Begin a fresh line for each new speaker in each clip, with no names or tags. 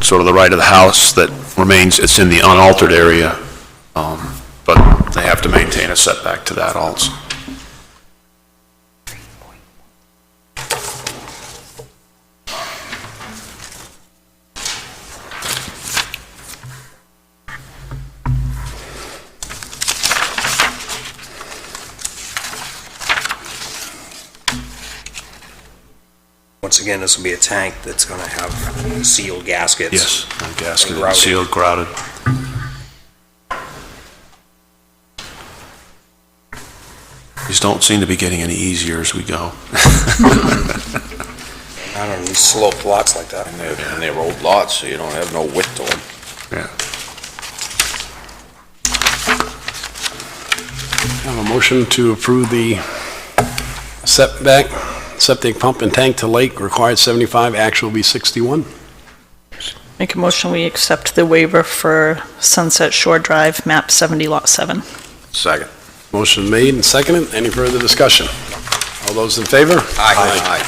sort of the right of the house that remains, it's in the unaltered area, but they have to maintain a setback to that also.
Once again, this will be a tank that's going to have sealed gaskets.
Yes, gasketed, sealed, grouted. These don't seem to be getting any easier as we go.
Not on these sloped lots like that.
And they're old lots, so you don't have no width to them.
Yeah.
I have a motion to approve the septic pump and tank to lake, required 75, actual be 61.
Make a motion, we accept the waiver for Sunset Shore Drive, map 70, lot 7.
Second.
Motion made and seconded. Any further discussion? All those in favor?
Aye.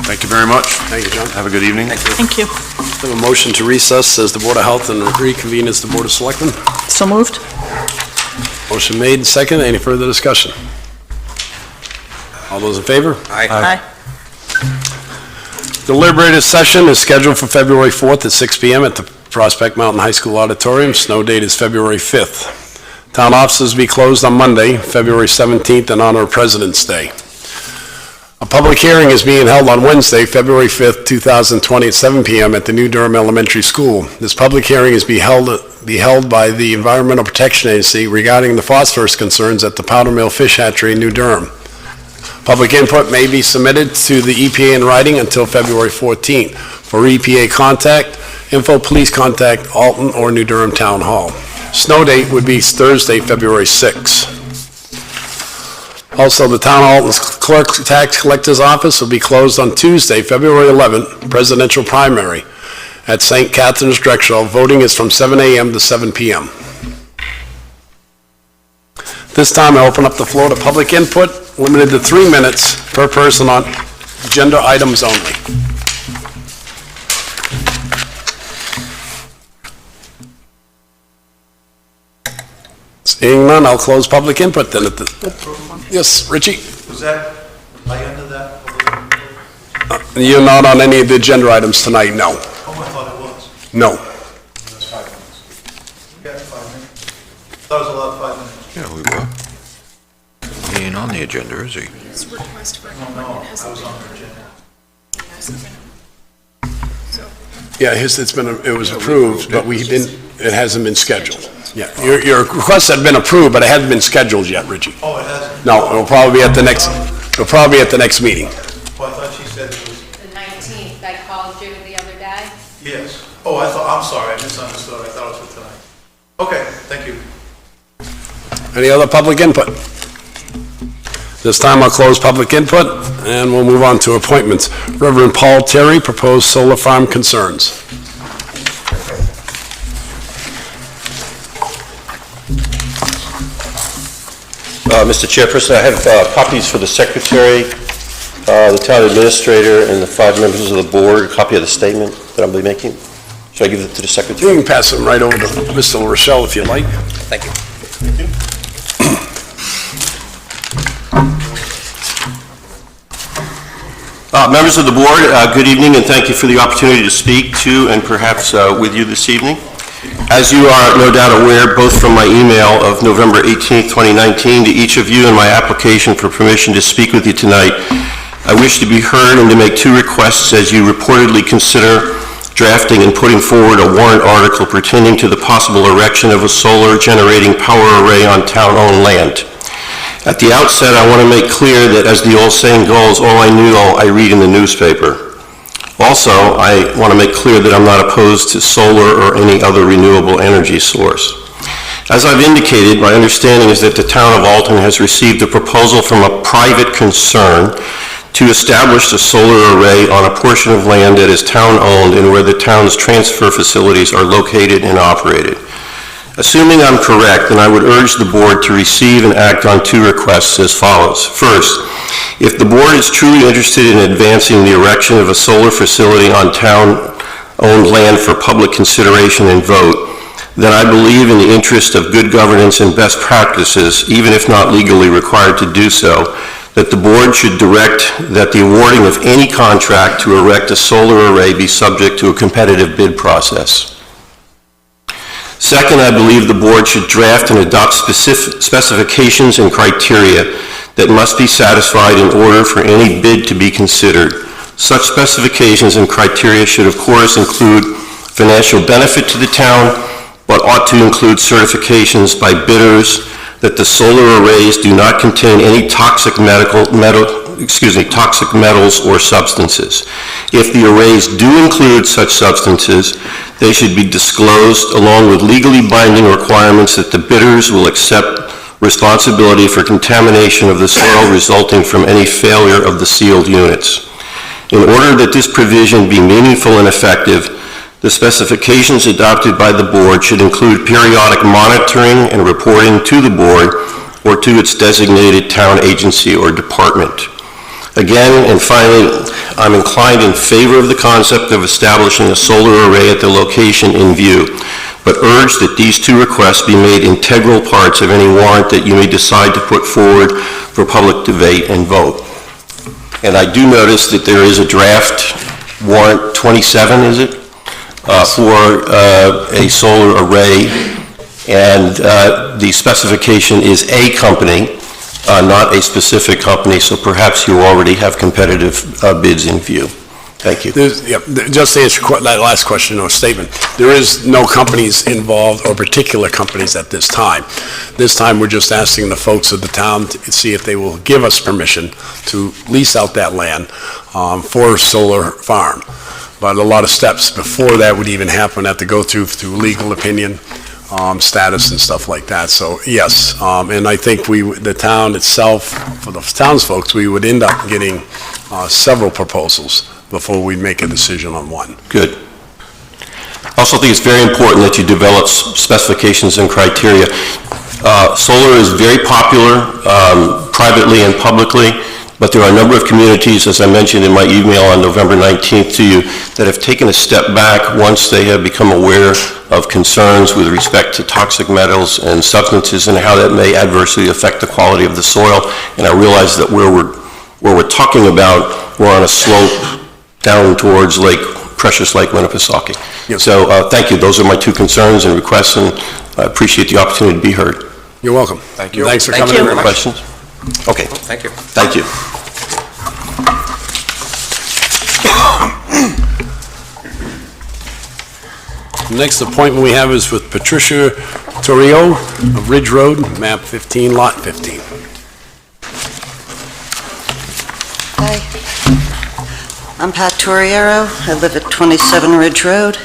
Thank you very much.
Thank you, John.
Have a good evening.
Thank you.
I have a motion to recess as the Board of Health and reconvene as the Board of Selectmen.
So moved?
Motion made and seconded. Any further discussion? All those in favor?
Aye.
Deliberative session is scheduled for February 4th at 6 p.m. at the Prospect Mountain High School Auditorium. Snow date is February 5th. Town offices will be closed on Monday, February 17th, in honor of President's Day. A public hearing is being held on Wednesday, February 5th, 2020, at 7 p.m. at the New Durham Elementary School. This public hearing is be held by the Environmental Protection Agency regarding the phosphorus concerns at the Powder Mill Fish Hatchery in New Durham. Public input may be submitted to the EPA in writing until February 14th. For EPA contact, info, please contact Alton or New Durham Town Hall. Snow date would be Thursday, February 6th. Also, the Town of Alton's Clerk Tax Collector's Office will be closed on Tuesday, February 11th, presidential primary at St. Catherine's Drexel. Voting is from 7 a.m. to 7 p.m. This time, I open up the floor to public input, limited to 3 minutes per person on agenda items only. Seeing none, I'll close public input then. Yes, Richie?
Was that, I under that?
You're not on any of the agenda items tonight, no.
Oh, I thought it was.
No.
That's 5 minutes. We got 5 minutes. That was allowed 5 minutes.
Yeah, we were. He ain't on the agenda, is he?
His request for
No,
amendment
I
hasn't
was
been
on the agenda.
Yeah, it was approved, but it hasn't been scheduled. Yeah, your request had been approved, but it hasn't been scheduled yet, Richie.
Oh, it hasn't?
No, it'll probably be at the next meeting.
Well, I thought she said it was,
The 19th, I called you the other day.
yes. Oh, I'm sorry, I misunderstood. I thought it was for tonight. Okay, thank you.
Any other public input? This time I'll close public input, and we'll move on to appointments. Reverend Paul Terry, proposed solar farm concerns.
Mr. Chairperson, I have copies for the Secretary, the Town Administrator, and the 5 members of the Board, a copy of the statement that I'll be making. Should I give it to the Secretary?
You can pass them right over to Mr. Rochelle if you like.
Thank you.
Members of the Board, good evening, and thank you for the opportunity to speak to and perhaps with you this evening. As you are no doubt aware, both from my email of November 18th, 2019 to each of you and my application for permission to speak with you tonight, I wish to be heard and to make 2 requests as you reportedly consider drafting and putting forward a warrant article pertaining to the possible erection of a solar generating power array on town-owned land. At the outset, I want to make clear that, as the old saying goes, all I knew, all I read in the newspaper. Also, I want to make clear that I'm not opposed to solar or any other renewable energy source. As I've indicated, my understanding is that the town of Alton has received a proposal from a private concern to establish a solar array on a portion of land that is town-owned and where the town's transfer facilities are located and operated. Assuming I'm correct, then I would urge the Board to receive and act on 2 requests as follows. First, if the Board is truly interested in advancing the erection of a solar facility on town owned land for public consideration and vote, then I believe in the interest of good governance and best practices, even if not legally required to do so, that the board should direct that the awarding of any contract to erect a solar array be subject to a competitive bid process. Second, I believe the board should draft and adopt specifications and criteria that must be satisfied in order for any bid to be considered. Such specifications and criteria should of course include financial benefit to the town, but ought to include certifications by bidders that the solar arrays do not contain any toxic metals or substances. If the arrays do include such substances, they should be disclosed along with legally binding requirements that the bidders will accept responsibility for contamination of the soil resulting from any failure of the sealed units. In order that this provision be meaningful and effective, the specifications adopted by the board should include periodic monitoring and reporting to the board or to its designated town agency or department. Again, and finally, I'm inclined in favor of the concept of establishing a solar array at the location in view, but urge that these two requests be made integral parts of any warrant that you may decide to put forward for public debate and vote. And I do notice that there is a draft warrant 27, is it? For a solar array, and the specification is a company, not a specific company, so perhaps you already have competitive bids in view. Thank you.
Just to answer that last question or statement, there is no companies involved or particular companies at this time. This time, we're just asking the folks of the town to see if they will give us permission to lease out that land for a solar farm. But a lot of steps before that would even happen, have to go through legal opinion, status and stuff like that. So yes, and I think the town itself, for the townsfolk, we would end up getting several proposals before we make a decision on one.
Good. I also think it's very important that you develop specifications and criteria. Solar is very popular privately and publicly, but there are a number of communities, as I mentioned in my email on November 19th to you, that have taken a step back once they have become aware of concerns with respect to toxic metals and substances and how that may adversely affect the quality of the soil. And I realize that where we're talking about, we're on a slope down towards precious Lake Winnipesaukee.
Yes.
So thank you. Those are my two concerns and requests, and I appreciate the opportunity to be heard.
You're welcome.
Thank you.
Thanks for
Thank
coming
you.
in.
Questions? Okay.
Thank you.
Thank you.
The next appointment we have is with Patricia Torrio of Ridge Road, map 15, lot 15.
Hi, I'm Pat Torriero. I live at 27 Ridge Road.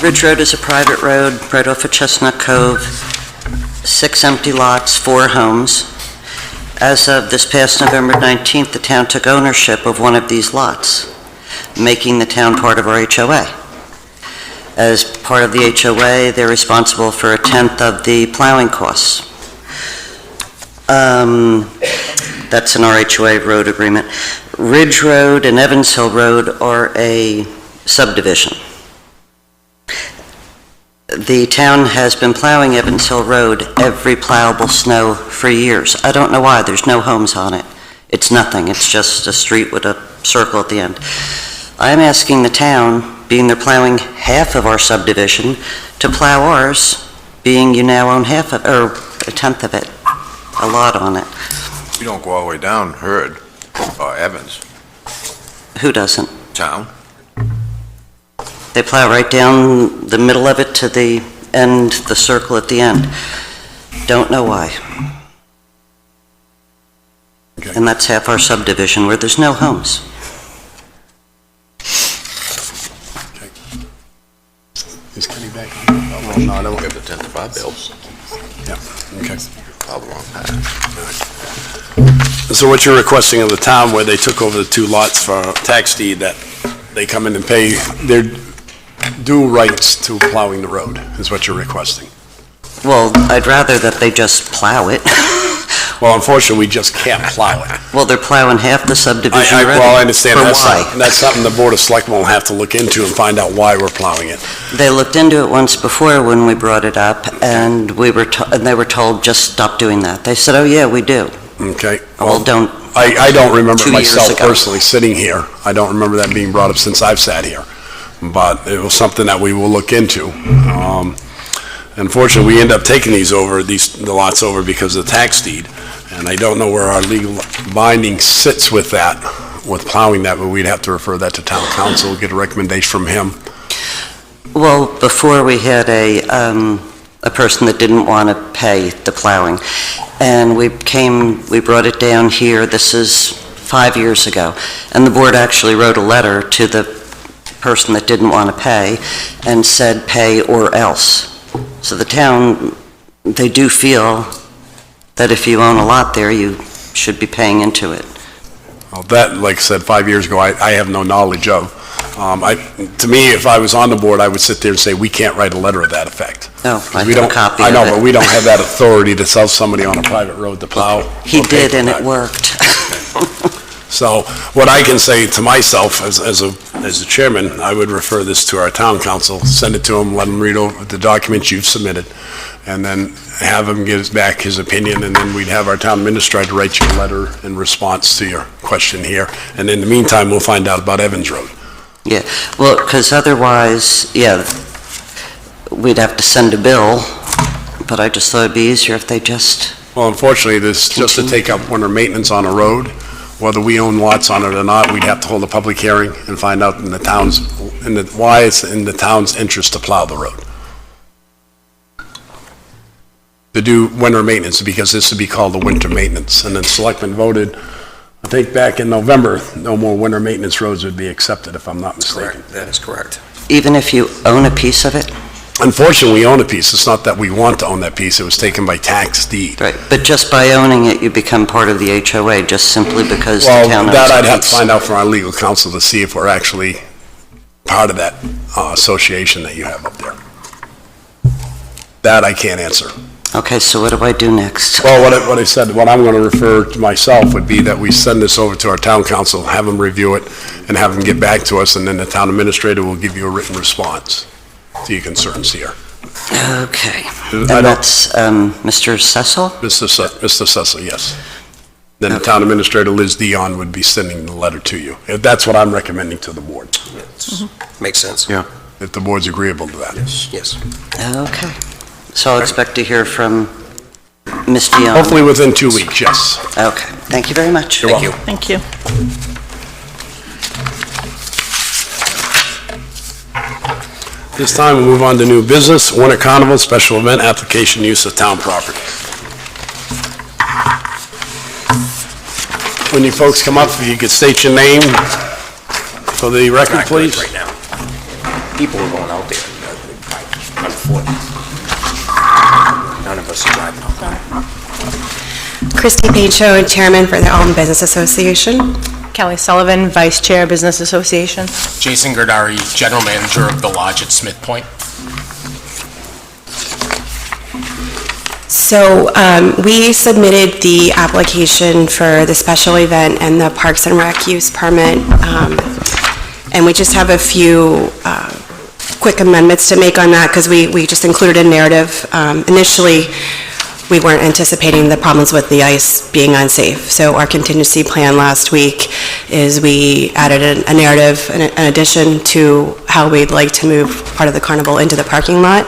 Ridge Road is a private road right off of Chestnut Cove, 6 empty lots, 4 homes. As of this past November 19th, the town took ownership of one of these lots, making the town part of our HOA. As part of the HOA, they're responsible for 1/10 of the plowing costs. That's an RHOA road agreement. Ridge Road and Evans Hill Road are a subdivision. The town has been plowing Evans Hill Road every plowable snow for years. I don't know why, there's no homes on it. It's nothing, it's just a street with a circle at the end. I'm asking the town, being they're plowing half of our subdivision, to plow ours, being you now own half of, or 1/10 of it, a lot on it.
You don't go all the way down Hurd, Evans,
Who doesn't?
town.
They plow right down the middle of it to the end, the circle at the end. Don't know why.
Okay.
And that's half our subdivision where there's no homes.
Is Kenny back? Oh, no, I don't.
Give the 10 to 5 bills.
Yeah, okay.
All the wrong path.
So what you're requesting of the town, where they took over the 2 lots for tax deed, that they come in and pay their due rights to plowing the road, is what you're requesting?
Well, I'd rather that they just plow it.
Well, unfortunately, we just can't plow it.
Well, they're plowing half the subdivision already.
Well, I understand.
For
That's
why?
That's something the Board of Selectmen will have to look into and find out why we're plowing it.
They looked into it once before when we brought it up, and they were told, just stop doing that. They said, oh, yeah, we do.
Okay?
Well, don't.
I don't remember
2 years
myself
ago.
personally sitting here. I don't remember that being brought up since I've sat here. But it was something that we will look into. Unfortunately, we end up taking the lots over because of the tax deed. And I don't know where our legal binding sits with that, with plowing that, but we'd have to refer that to town council, get a recommendation from him.
Well, before we had a person that didn't want to pay the plowing, and we brought it down here, this is 5 years ago, and the board actually wrote a letter to the person that didn't want to pay and said, pay or else. So the town, they do feel that if you own a lot there, you should be paying into it.
Well, that, like I said, 5 years ago, I have no knowledge of. To me, if I was on the board, I would sit there and say, we can't write a letter of that effect.
Oh, I
We
have a
don't-
copy
I
of
know,
it.
but we don't have that authority to tell somebody on a private road to plow.
He
or pay
did,
for
and
that.
it worked.
So what I can say to myself as a chairman, I would refer this to our town council, send it to him, let him read over the documents you've submitted, and then have him give us back his opinion, and then we'd have our town administrator write you a letter in response to your question here. And in the meantime, we'll find out about Evans Road.
Yeah, well, because otherwise, yeah, we'd have to send a bill, but I just thought it'd be easier if they just,
Well, unfortunately, this, just to take up winter maintenance on a road, whether we own lots on it or not, we'd have to hold a public hearing and find out why it's in the town's interest to plow the road. To do winter maintenance, because this would be called the winter maintenance. And then Selectmen voted, I think back in November, no more winter maintenance roads would be accepted, if I'm not mistaken.
Correct, that is correct.
even if you own a piece of it?
Unfortunately, we own a piece. It's not that we want to own that piece. It was taken by tax deed.
Right, but just by owning it, you become part of the HOA, just simply because the
Well,
town owns
that
a
I'd have to
piece.
find out from our legal counsel to see if we're actually part of that association that you have up there. That I can't answer.
Okay, so what do I do next?
Well, what I said, what I'm going to refer to myself would be that we send this over to our town council, have them review it, and have them get back to us, and then the town administrator will give you a written response to your concerns here.
Okay, and
I don't-
that's Mr. Cecil?
Mr. Cecil, yes. Then the town administrator, Liz Dion, would be sending the letter to you. That's what I'm recommending to the board,
Makes sense.
Yeah.
if the board's agreeable to that.
Yes.
Okay, so I'll expect to hear from Ms. Dion?
Hopefully within 2 weeks, yes.
Okay, thank you very much.
You're welcome.
Thank you.
This time, we'll move on to new business, Winter Carnival Special Event Application Use of Town Property. When you folks come up, if you could state your name for the record, please.
Right now. People are going out there on foot. None of us are driving out there.
Christy Pacho, Chairman for the Alton Business Association.
Kelly Sullivan, Vice Chair, Business Association.
Jason Gerdari, General Manager of the Lodge at Smith Point.
So we submitted the application for the special event and the Parks and Rec use permit, and we just have a few quick amendments to make on that because we just included a narrative. Initially, we weren't anticipating the problems with the ice being unsafe. So our contingency plan last week is we added a narrative, an addition to how we'd like to move part of the carnival into the parking lot.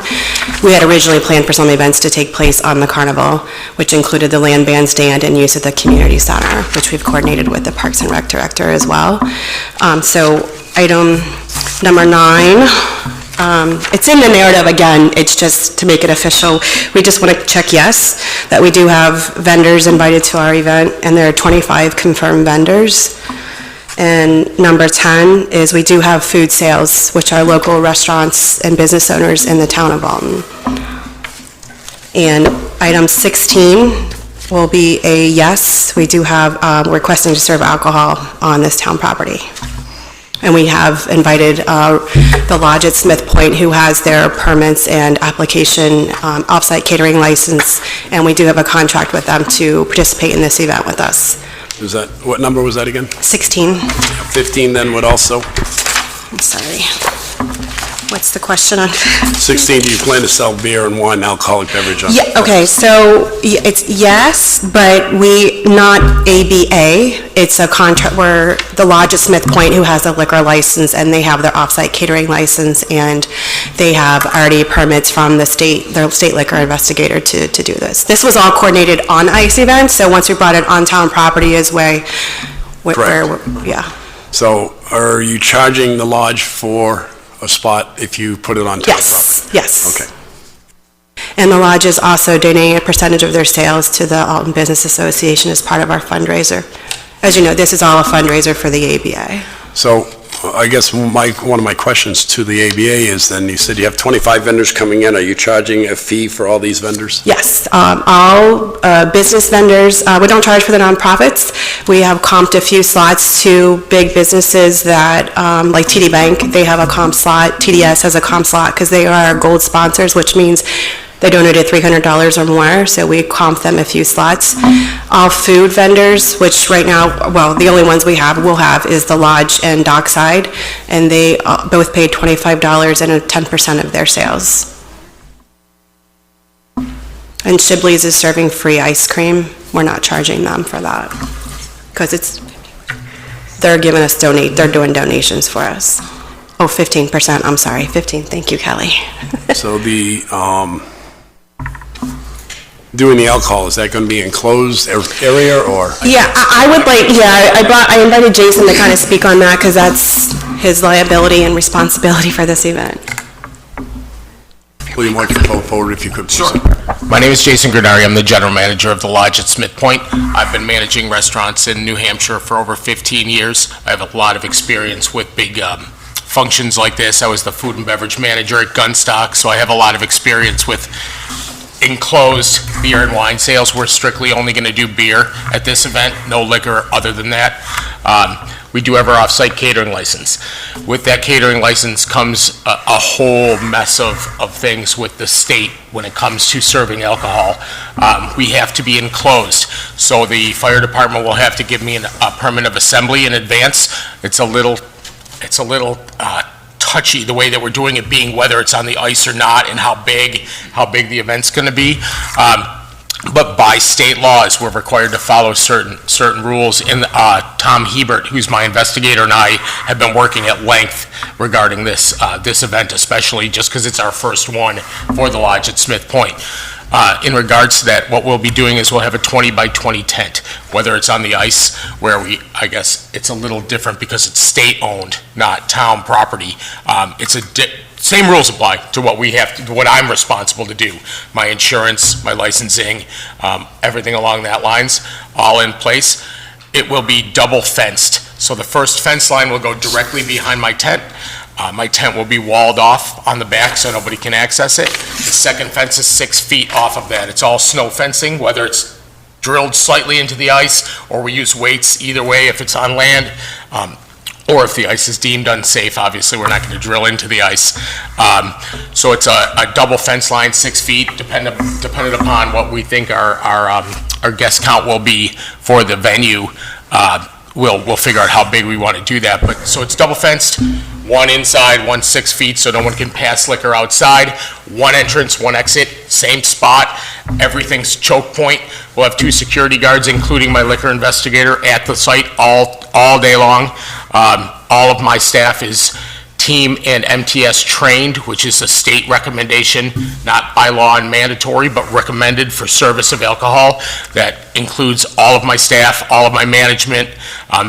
We had originally planned for some events to take place on the carnival, which included the land bandstand and use of the community center, which we've coordinated with the Parks and Rec Director as well. So item number 9, it's in the narrative again, it's just to make it official. We just want to check yes, that we do have vendors invited to our event, and there are 25 confirmed vendors. And number 10 is we do have food sales, which are local restaurants and business owners in the town of Alton. And item 16 will be a yes, we do have requesting to serve alcohol on this town property. And we have invited the lodge at Smith Point, who has their permits and application, off-site catering license, and we do have a contract with them to participate in this event with us.
Is that, what number was that again?
16,
15 then would also?
I'm sorry. What's the question on?
16, do you plan to sell beer and wine, alcoholic beverage on?
Yeah, okay, so it's yes, but not ABA. It's a contract where the lodge at Smith Point, who has a liquor license, and they have their off-site catering license, and they have already permits from their state liquor investigator to do this. This was all coordinated on ice events, so once we brought it on town property is where, yeah.
So are you charging the lodge for a spot if you put it on town property?
Yes.
Okay.
And the lodges also donate a percentage of their sales to the Alton Business Association as part of our fundraiser. As you know, this is all a fundraiser for the ABA.
So I guess one of my questions to the ABA is then, you said you have 25 vendors coming in. Are you charging a fee for all these vendors?
Yes, all business vendors, we don't charge for the nonprofits. We have comped a few slots to big businesses that, like TD Bank, they have a comp slot, TDS has a comp slot because they are our gold sponsors, which means they donated $300 or more, so we comp them a few slots. All food vendors, which right now, well, the only ones will have is the lodge and Dockside, and they both paid $25 and 10% of their sales. And Shibley's is serving free ice cream. We're not charging them for that, because they're giving us they're doing donations for us. Oh, 15%, I'm sorry, 15, thank you, Kelly.
So the, doing the alcohol, is that going to be enclosed area or?
Yeah, I would like, I invited Jason to kind of speak on that because that's his liability and responsibility for this event.
Will you microphone forward if you could, please?
Sure. My name is Jason Grenari. I'm the general manager of the lodge at Smith Point. I've been managing restaurants in New Hampshire for over 15 years. I have a lot of experience with big functions like this. I was the food and beverage manager at Gunstock, so I have a lot of experience with enclosed beer and wine sales. We're strictly only going to do beer at this event, no liquor other than that. We do have our off-site catering license. With that catering license comes a whole mess of things with the state when it comes to serving alcohol. We have to be enclosed, so the fire department will have to give me a permit of assembly in advance. It's a little touchy, the way that we're doing it, being whether it's on the ice or not and how big the event's going to be. But by state laws, we're required to follow certain rules. And Tom Hebert, who's my investigator, and I have been working at length regarding this event, especially just because it's our first one for the lodge at Smith Point. In regards to that, what we'll be doing is we'll have a 20 by 20 tent, whether it's on the ice, where I guess it's a little different because it's state-owned, not town property. Same rules apply to what I'm responsible to do. My insurance, my licensing, everything along that lines, all in place. It will be double fenced. So the first fence line will go directly behind my tent. My tent will be walled off on the back so nobody can access it. The second fence is 6 feet off of that. It's all snow fencing, whether it's drilled slightly into the ice or we use weights, either way, if it's on land, or if the ice is deemed unsafe. Obviously, we're not going to drill into the ice. So it's a double fence line, 6 feet, dependent upon what we think our guest count will be for the venue. We'll figure out how big we want to do that. But so it's double fenced, one inside, one 6 feet, so no one can pass liquor outside. One entrance, one exit, same spot. Everything's choke point. We'll have 2 security guards, including my liquor investigator, at the site all day long. All of my staff is team and MTS trained, which is a state recommendation, not by law and mandatory, but recommended for service of alcohol. That includes all of my staff, all of my management.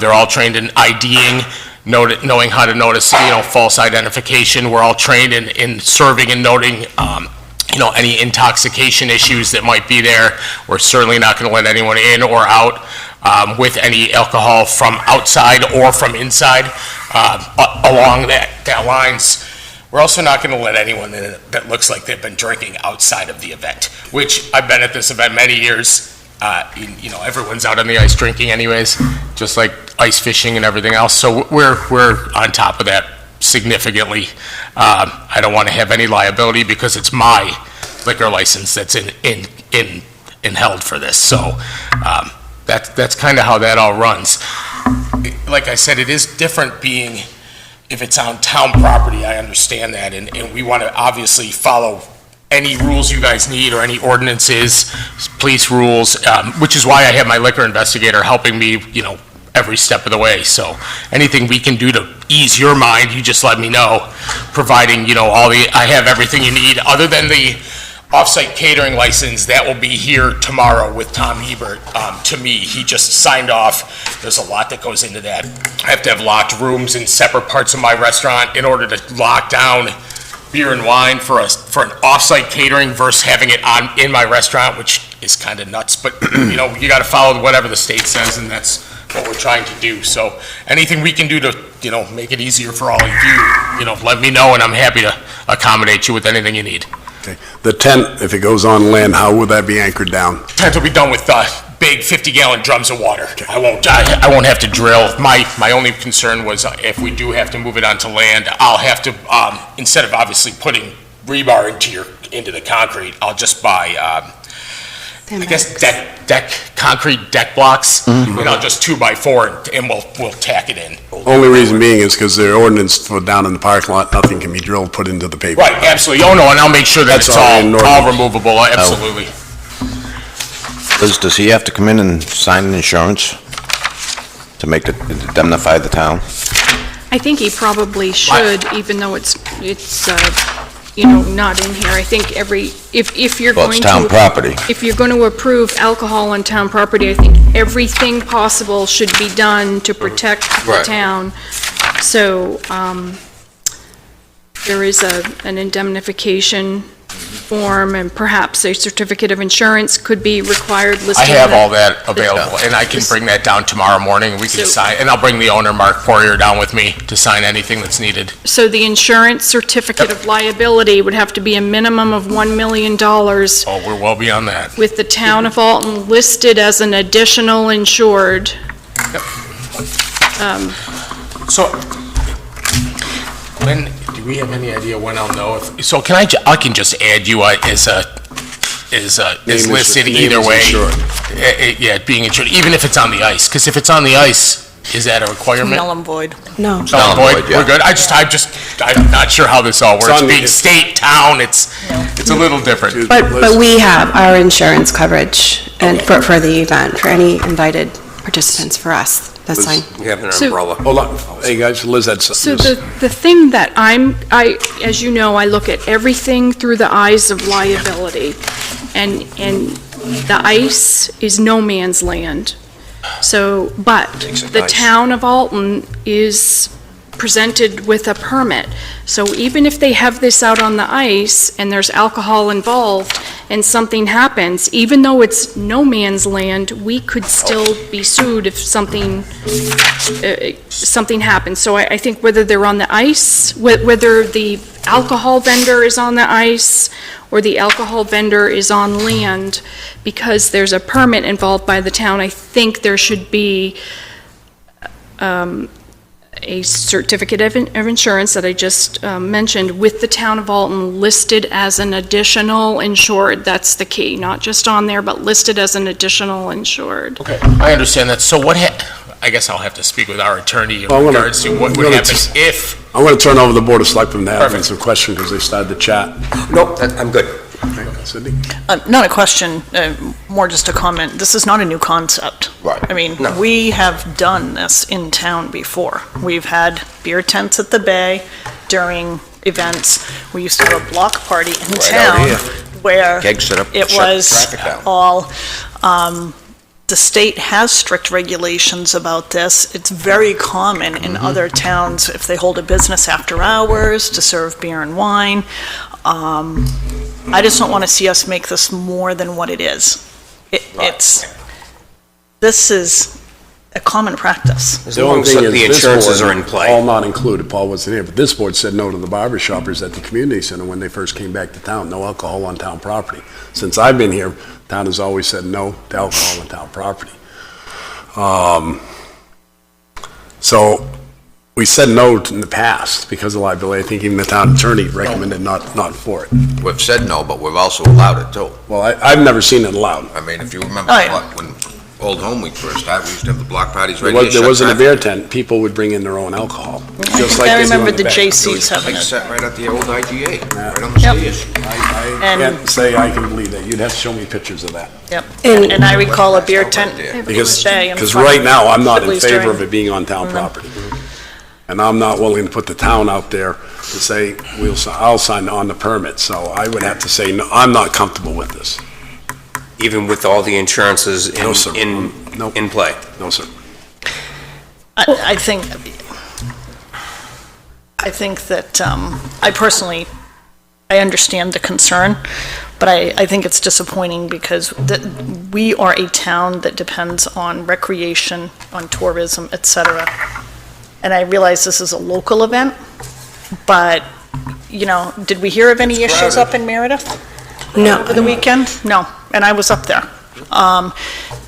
They're all trained in IDing, knowing how to notice, false identification. We're all trained in serving and noting, any intoxication issues that might be there. We're certainly not going to let anyone in or out with any alcohol from outside or from inside. Along that lines, we're also not going to let anyone in that looks like they've been drinking outside of the event, which I've been at this event many years. everyone's out on the ice drinking anyways, just like ice fishing and everything else. So we're on top of that significantly. I don't want to have any liability because it's my liquor license that's in held for this. So that's kind of how that all runs. Like I said, it is different being, if it's on town property, I understand that, and we want to obviously follow any rules you guys need or any ordinances, police rules, which is why I have my liquor investigator helping me, every step of the way. So anything we can do to ease your mind, you just let me know, providing, I have everything you need, other than the off-site catering license. That will be here tomorrow with Tom Hebert. To me, he just signed off. There's a lot that goes into that. I have to have locked rooms in separate parts of my restaurant in order to lock down beer and wine for an off-site catering versus having it in my restaurant, which is kind of nuts. But, you got to follow whatever the state says, and that's what we're trying to do. So anything we can do to, make it easier for all of you, let me know, and I'm happy to accommodate you with anything you need.
Okay. The tent, if it goes on land, how would that be anchored down?
Tent will be done with big 50-gallon drums of water. Okay. I won't have to drill. My only concern was if we do have to move it onto land, I'll have to, instead of obviously putting rebar into the concrete, I'll just buy, concrete deck blocks, and I'll just 2x4 and we'll tack it in.
Only reason being is because the ordinance for down in the parking lot, nothing can be drilled, put into the paper.
Right, absolutely. Oh, no, and I'll make sure that
That's
it's all removable, absolutely.
Does he have to come in and sign an insurance to indemnify the town?
I think he probably should, even though it's not in here. I think if you're
Well,
going
it's
to...
town property.
If you're going to approve alcohol on town property, I think everything possible should be done to protect the
Right.
town. So, there is an indemnification form, and perhaps a certificate of insurance could be required listed.
I have all that available, and I can bring that down tomorrow morning, and we can sign, and I'll bring the owner, Mark Poirier, down with me to sign anything that's needed.
So the insurance certificate of liability would have to be a minimum of $1 million.
Oh, we're well beyond that.
With the town of Alton listed as an additional insured.
So, do we have any idea when I'll know if, so I can just add you as listed either way? Yeah, being insured, even if it's on the ice, because if it's on the ice, is that a requirement?
Null and void.
No.
Null and void, we're good. I'm not sure how this all works. Being state, town, it's a little different.
But we have our insurance coverage and for the event, for any invited participants for us. That's fine.
We have an
So-
umbrella.
Hold on. Hey, guys, Liz had something.
So the thing that as you know, I look at everything through the eyes of liability. And the ice is no man's land. So, but the town of Alton is presented with a permit. So even if they have this out on the ice and there's alcohol involved and something happens, even though it's no man's land, we could still be sued if something happens. So I think whether they're on the ice, whether the alcohol vendor is on the ice or the alcohol vendor is on land, because there's a permit involved by the town, I think there should be a certificate of insurance that I just mentioned with the town of Alton listed as an additional insured. That's the key, not just on there, but listed as an additional insured.
Okay, I understand that. So I guess I'll have to speak with our attorney in regards to what would happen if...
I'm going to turn over the Board of Selectmen to have some questions because they started the chat.
Nope, I'm good.
Sydney?
Not a question, more just a comment. This is not a new concept.
Right.
I mean,
No.
we have done this in town before. We've had beer tents at the Bay during events. We used to have a block party in
out
town
here.
where
Keg set up,
it
shut
was
traffic down.
all, the state has strict regulations about this. It's very common in other towns, if they hold a business after hours, to serve beer and wine. I just don't want to see us make this more than what it is. This is a common practice.
As
The
long
only
as
thing is,
the
this
insurances
board,
are in play.
all not included, Paul wasn't here, but this board said no to the barber shoppers at the community center when they first came back to town, no alcohol on town property. Since I've been here, town has always said no to alcohol on town property. So, we said no in the past because of liability. I think even the town attorney recommended not for it.
We've said no, but we've also allowed it too.
Well, I've never seen it allowed.
I mean, if you remember,
Oh, yeah.
when Old Home Week first started, we used to have the block parties right
There
here.
there wasn't a
shut
beer
traffic.
tent, people would bring in their own alcohol. Just like
I
they do in
remember the
back.
JCs having
Like
it.
set right at the old IGA, right on the
Yep.
stairs.
I
And-
can't say I can believe that. You'd have to show me pictures of that.
Yep.
And-
And I recall a beer tent
Because
day in front
right now, I'm not in
Sibley's
favor
during-
of it being on town property. And I'm not willing to put the town out there to say, I'll sign on the permit. So I would have to say, no, I'm not comfortable with this.
Even with all the insurances
No, sir. Nope.
in play.
No, sir.
I think that, I personally, I understand the concern, but I think it's disappointing because we are a town that depends on recreation, on tourism, et cetera. And I realize this is a local event, but, did we hear of any issues up in Meredith?
No.
Over the weekend? No, and I was up there.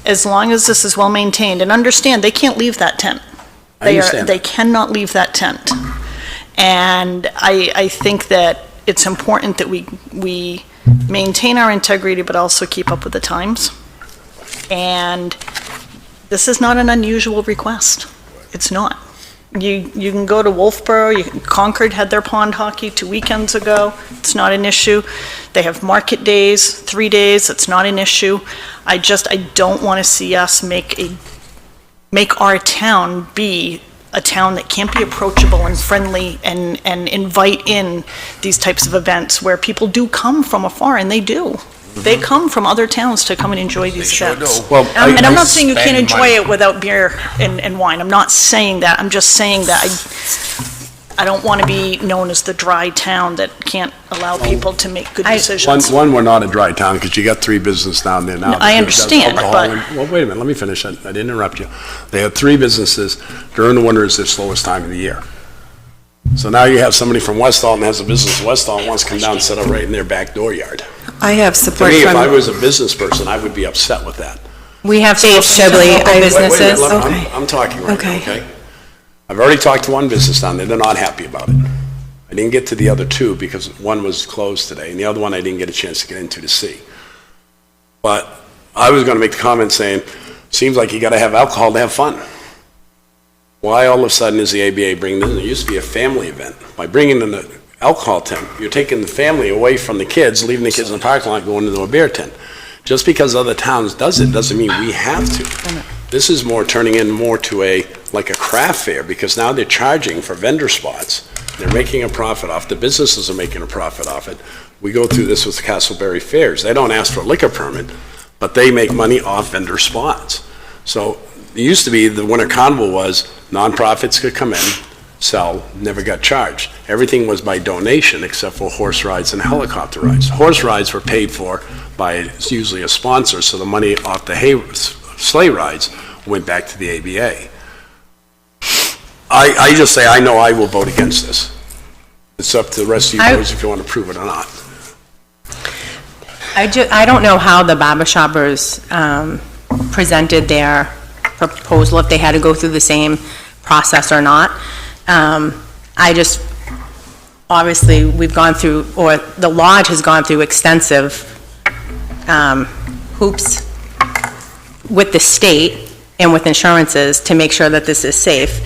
As long as this is well-maintained, and understand, they can't leave that tent.
I understand.
They cannot leave that tent. And I think that it's important that we maintain our integrity, but also keep up with the times. And this is not an unusual request. It's not. You can go to Wolfboro, Concord had their pond hockey 2 weekends ago, it's not an issue. They have market days, 3 days, it's not an issue. I don't want to see us make our town be a town that can't be approachable and friendly and invite in these types of events where people do come from afar, and they do. They come from other towns to come and enjoy these
sure
events.
do.
Well,
And I'm not saying you can't
spend
enjoy
money.
it without beer and wine. I'm not saying that. I'm just saying that I don't want to be known as the dry town that can't allow people to make good decisions.
One, we're not a dry town, because you got 3 businesses down there now.
No, I
that does
understand,
alcohol
but-
and- Well, wait a minute, let me finish. I didn't interrupt you. They have 3 businesses. During the winter is their slowest time of the year. So now you have somebody from West Alton that has a business in West Alton, wants to come down and set up right in their back door yard.
I have
To
support
me, if I
from,
was a business person, I would be upset with that.
We have
Dave
spoken to
Shibley,
local
I-
Wait a minute,
businesses.
Okay.
I'm talking right now,
Okay.
okay? I've already talked to one business down there, they're not happy about it. I didn't get to the other 2 because one was closed today, and the other one I didn't get a chance to get into to see. But I was gonna make the comment saying, seems like you gotta have alcohol to have fun. Why all of a sudden is the ABA bringing this in? It used to be a family event. By bringing in the alcohol tent, you're taking the family away from the kids, leaving the kids in the parking lot, going into a beer tent. Just because other towns does it, doesn't mean we have to. This is more turning in more to like a craft fair, because now they're charging for vendor spots. They're making a profit off, the businesses are making a profit off it. We go through this with the Castleberry Fairs. They don't ask for a liquor permit, but they make money off vendor spots. So it used to be the Winter Carnival was nonprofits could come in, sell, never got charged. Everything was by donation except for horse rides and helicopter rides. Horse rides were paid for by usually a sponsor, so the money off the sleigh rides went back to the ABA. I just say, I know I will vote against this. It's up to the rest of you boys if you want to prove it or not.
I don't know how the barber shoppers presented their proposal, if they had to go through the same process or not. Obviously, we've gone through, or the lodge has gone through extensive hoops with the state and with insurances to make sure that this is safe.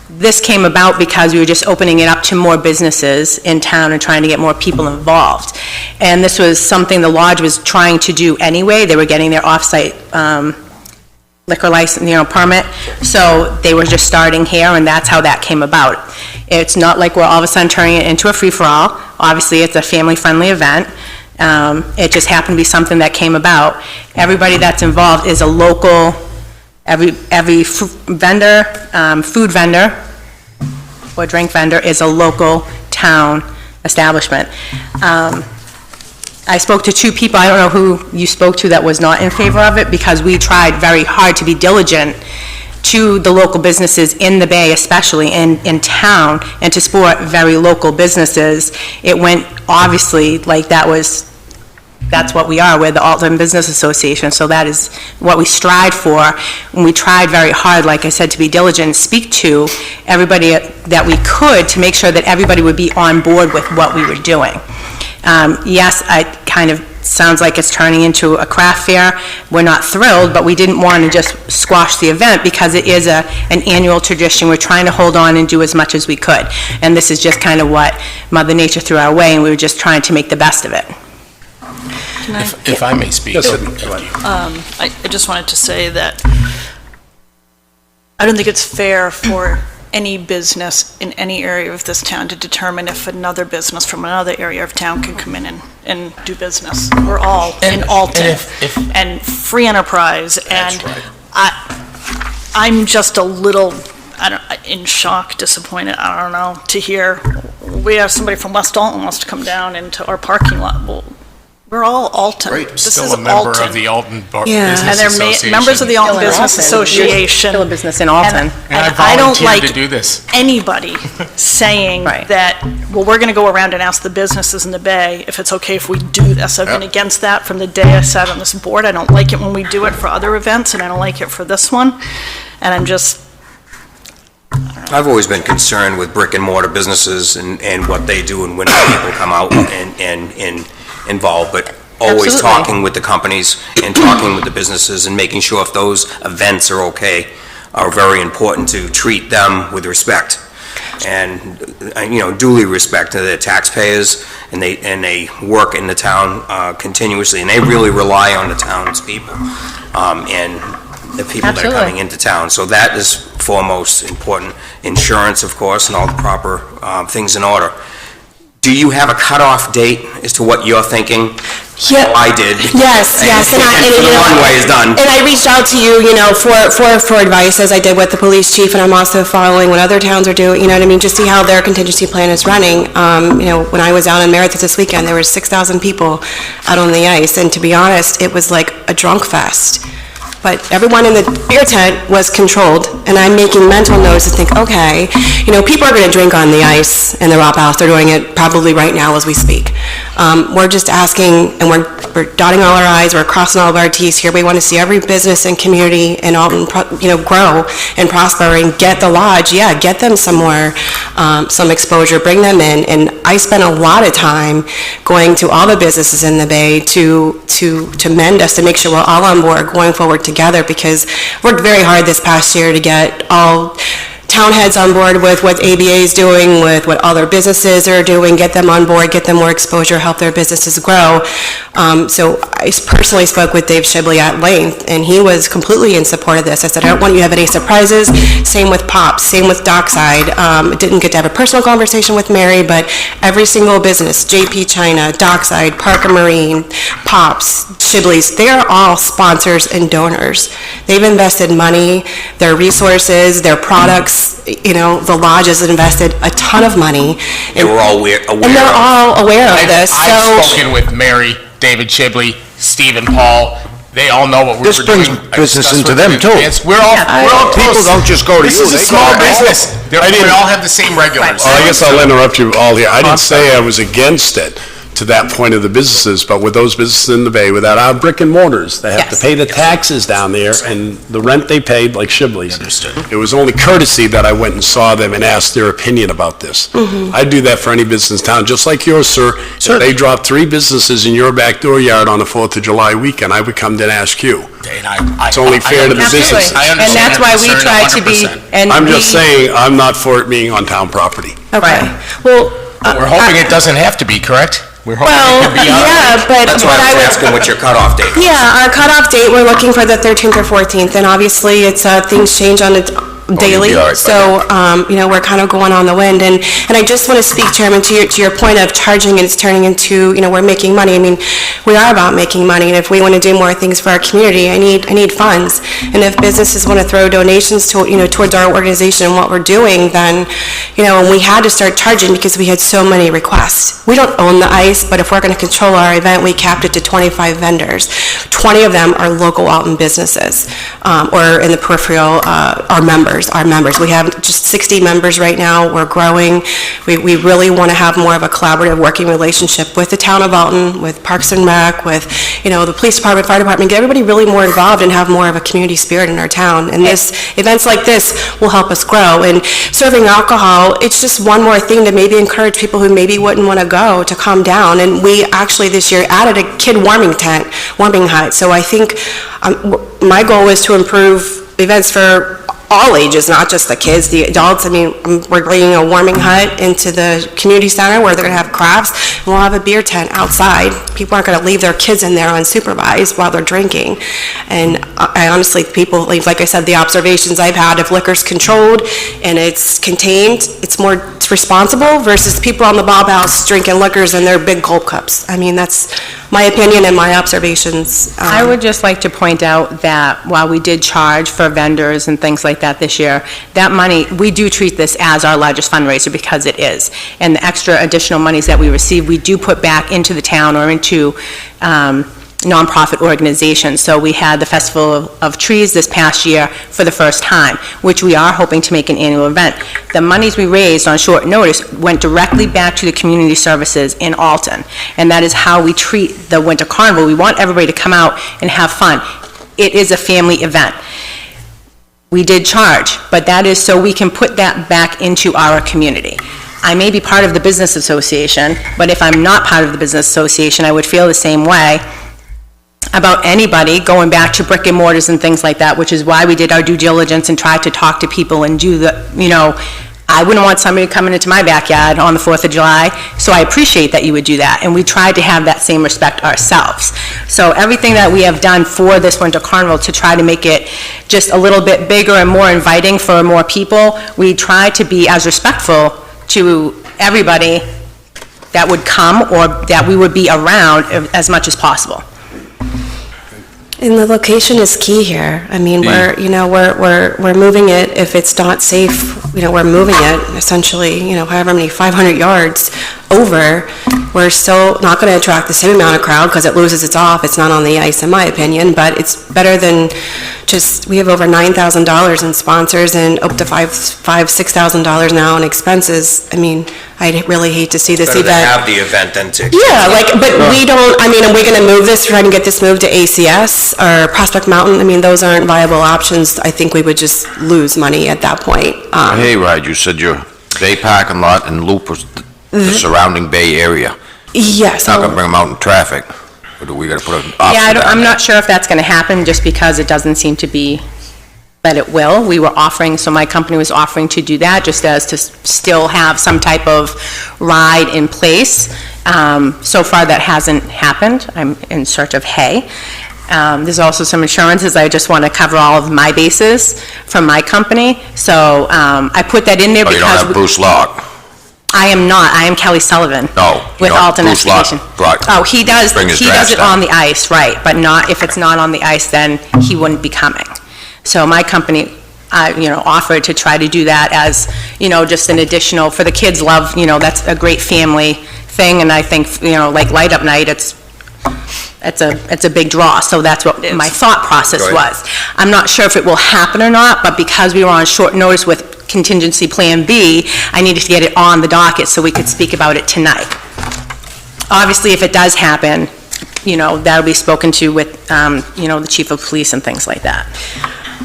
This came about because we were just opening it up to more businesses in town and trying to get more people involved. And this was something the lodge was trying to do anyway. They were getting their off-site liquor license, permit. So they were just starting here, and that's how that came about. It's not like we're all of a sudden turning it into a free-for-all. Obviously, it's a family-friendly event. It just happened to be something that came about. Everybody that's involved is a local, every vendor, food vendor or drink vendor is a local town establishment. I spoke to 2 people, I don't know who you spoke to that was not in favor of it, because we tried very hard to be diligent to the local businesses in the Bay, especially in town, and to support very local businesses. It went, obviously, like that's what we are. We're the Alton Business Association, so that is what we strive for. And we tried very hard, like I said, to be diligent and speak to everybody that we could to make sure that everybody would be on board with what we were doing. Yes, it kind of sounds like it's turning into a craft fair. We're not thrilled, but we didn't want to just squash the event because it is an annual tradition. We're trying to hold on and do as much as we could. And this is just kind of what Mother Nature threw our way, and we were just trying to make the best of it.
If I may speak.
Yes,
I just wanted to say that I don't think it's fair for any business in any area of this town to determine if another business from another area of town can come in and do business. We're all in Alton and free enterprise, and I'm just a little, in shock, disappointed, I don't know, to hear we have somebody from West Alton wants to come down into our parking lot. Well, we're all Alton.
Great.
This
Still
is
a member
Alton.
of the Alton
And
Business
they're
Association.
members of the Alton
Still in
Business
Alton.
Association.
Still a business in Alton.
And I
I don't
volunteered
like
to do this.
anybody saying that, well, we're going to go around and ask the businesses in the Bay if it's okay if we do this. I've been against that from the day I sat on this board. I don't like it when we do it for other events, and I don't like it for this one. And I'm just,
I've always been concerned with brick and mortar businesses and what they do and when people come out and involved, but always
Absolutely.
talking with the companies and talking with the businesses and making sure if those events are okay, are very important to treat them with respect. And, duly respect to the taxpayers, and they work in the town continuously, and they really rely on the townspeople, and the people that are
Absolutely.
coming into town. So that is foremost important. Insurance, of course, and all the proper things in order. Do you have a cutoff date as to what you're thinking?
Yeah.
Oh, I did.
Yes.
And the runway is done.
And I reached out to you, for advice, as I did with the police chief, and I'm also following what other towns are doing, just see how their contingency plan is running. When I was out in Meredith this weekend, there were 6,000 people out on the ice, and to be honest, it was like a drunk fest. But everyone in the beer tent was controlled, and I'm making mental notes to think, okay, people are going to drink on the ice in the Rop House. They're doing it probably right now as we speak. We're just asking, and we're dotting all our i's, we're crossing all of our t's here. We want to see every business and community in Alton, grow and prosper and get the lodge, get them some more, some exposure, bring them in. And I spent a lot of time going to all the businesses in the Bay to mend us, to make sure we're all on board going forward together, because worked very hard this past year to get all town heads on board with what ABA is doing, with what other businesses are doing, get them on board, get them more exposure, help their businesses grow. So I personally spoke with Dave Shibley at length, and he was completely in support of this. I said, I don't want you to have any surprises. Same with Pops, same with Dockside. Didn't get to have a personal conversation with Mary, but every single business, JP China, Dockside, Park and Marine, Pops, Shibley's, they're all sponsors and donors. They've invested money, their resources, their products. The lodge has invested a ton of money.
They were all aware.
And they're all aware of this,
I've spoken with Mary, David Shibley, Stephen Paul. They all know what we're doing.
This brings business into them, too.
We're all
People
close.
don't just go to you.
This is a
they
small
go to all.
business. We all have the same regulars.
Well, I guess I'll interrupt you all here. I didn't say I was against it to that point of the businesses, but with those businesses in the Bay, without our brick and mortars, they have to pay the taxes down there and the rent they paid, like Shibley's. It was only courtesy that I went and saw them and asked their opinion about this. I'd do that for any business in town, just like yours, sir. If they dropped 3 businesses in your back door yard on the 4th of July weekend, I would come to and ask you. It's only fair to the businesses.
I
And
understand
that's why we
your concern
try to be,
100%.
I'm just saying, I'm not for it being on town property.
Okay. Well,
We're hoping it doesn't have to be, correct? We're hoping
well,
it can be on.
yeah, but
That's why I was asking what your cutoff date was.
Yeah, our cutoff date, we're looking for the 13th or 14th, and obviously, it's, things change on daily.
be all right by
So, we're kind of going on the wind. And I just want to speak, Chairman, to your point of charging and it's turning into, we're making money. I mean, we are about making money, and if we want to do more things for our community, I need funds. And if businesses want to throw donations to, towards our organization and what we're doing, then, and we had to start charging because we had so many requests. We don't own the ice, but if we're going to control our event, we capped it to 25 vendors. 20 of them are local Alton businesses, or in the peripheral, our members. We have just 60 members right now. We're growing. We really want to have more of a collaborative working relationship with the town of Alton, with Parks and Rec, with, the police department, fire department, get everybody really more involved and have more of a community spirit in our town. And events like this will help us grow. And serving alcohol, it's just one more thing to maybe encourage people who maybe wouldn't want to go to come down. And we actually this year added a kid warming hut. So I think my goal is to improve events for all ages, not just the kids, the adults. I mean, we're bringing a warming hut into the community center where they're going to have crafts, and we'll have a beer tent outside. People aren't going to leave their kids in there unsupervised while they're drinking. And I honestly, people, like I said, the observations I've had, if liquor's controlled and it's contained, it's responsible versus people on the Bob House drinking liquors in their big gulp cups. I mean, that's my opinion and my observations.
I would just like to point out that while we did charge for vendors and things like that this year, that money, we do treat this as our largest fundraiser because it is. And the extra additional monies that we receive, we do put back into the town or into nonprofit organizations. So we had the Festival of Trees this past year for the first time, which we are hoping to make an annual event. The monies we raised on short notice went directly back to the community services in Alton, and that is how we treat the Winter Carnival. We want everybody to come out and have fun. It is a family event. We did charge, but that is so we can put that back into our community. I may be part of the business association, but if I'm not part of the business association, I would feel the same way about anybody going back to brick and mortars and things like that, which is why we did our due diligence and tried to talk to people and do the, I wouldn't want somebody coming into my backyard on the 4th of July, so I appreciate that you would do that, and we tried to have that same respect ourselves. So everything that we have done for this Winter Carnival to try to make it just a little bit bigger and more inviting for more people, we try to be as respectful to everybody that would come or that we would be around as much as possible.
And the location is key here. I mean, we're moving it. If it's not safe, we're moving it essentially, however many 500 yards over. We're still not going to attract the same amount of crowd because it loses its off. It's not on the ice, in my opinion, but it's better than we have over $9,000 in sponsors and up to $6,000 now in expenses. I mean, I'd really hate to see this event.
Better to have the event than to...
Yeah, but we don't, are we going to move this, try and get this moved to ACS or Prospect Mountain? I mean, those aren't viable options. I think we would just lose money at that point.
Hey, Rod, you said your bay parking lot and loop was the surrounding bay area.
Yes.
Not gonna bring them out in traffic, or do we gotta put an option
Yeah,
down
I'm
there?
not sure if that's going to happen just because it doesn't seem to be that it will. We were offering, so my company was offering to do that just as to still have some type of ride in place. So far, that hasn't happened. I'm in search of hay. There's also some insurances. I just want to cover all of my bases from my company. So I put that in there
Oh,
because...
you don't have Bruce Locke?
I am not. I am Kelly Sullivan.
No.
With Alton
Bruce Locke
Excavation.
brought-
Oh, he does
bring his
it
drafts
on
down.
the ice, right, but not, if it's not on the ice, then he wouldn't be coming. So my company, offered to try to do that as, just an additional, for the kids love, that's a great family thing, and I think, like Light Up Night, it's a big draw, so that's what my thought process was. I'm not sure if it will happen or not, but because we were on short notice with contingency plan B, I needed to get it on the docket so we could speak about it tonight. Obviously, if it does happen, that'll be spoken to with, the chief of police and things like that.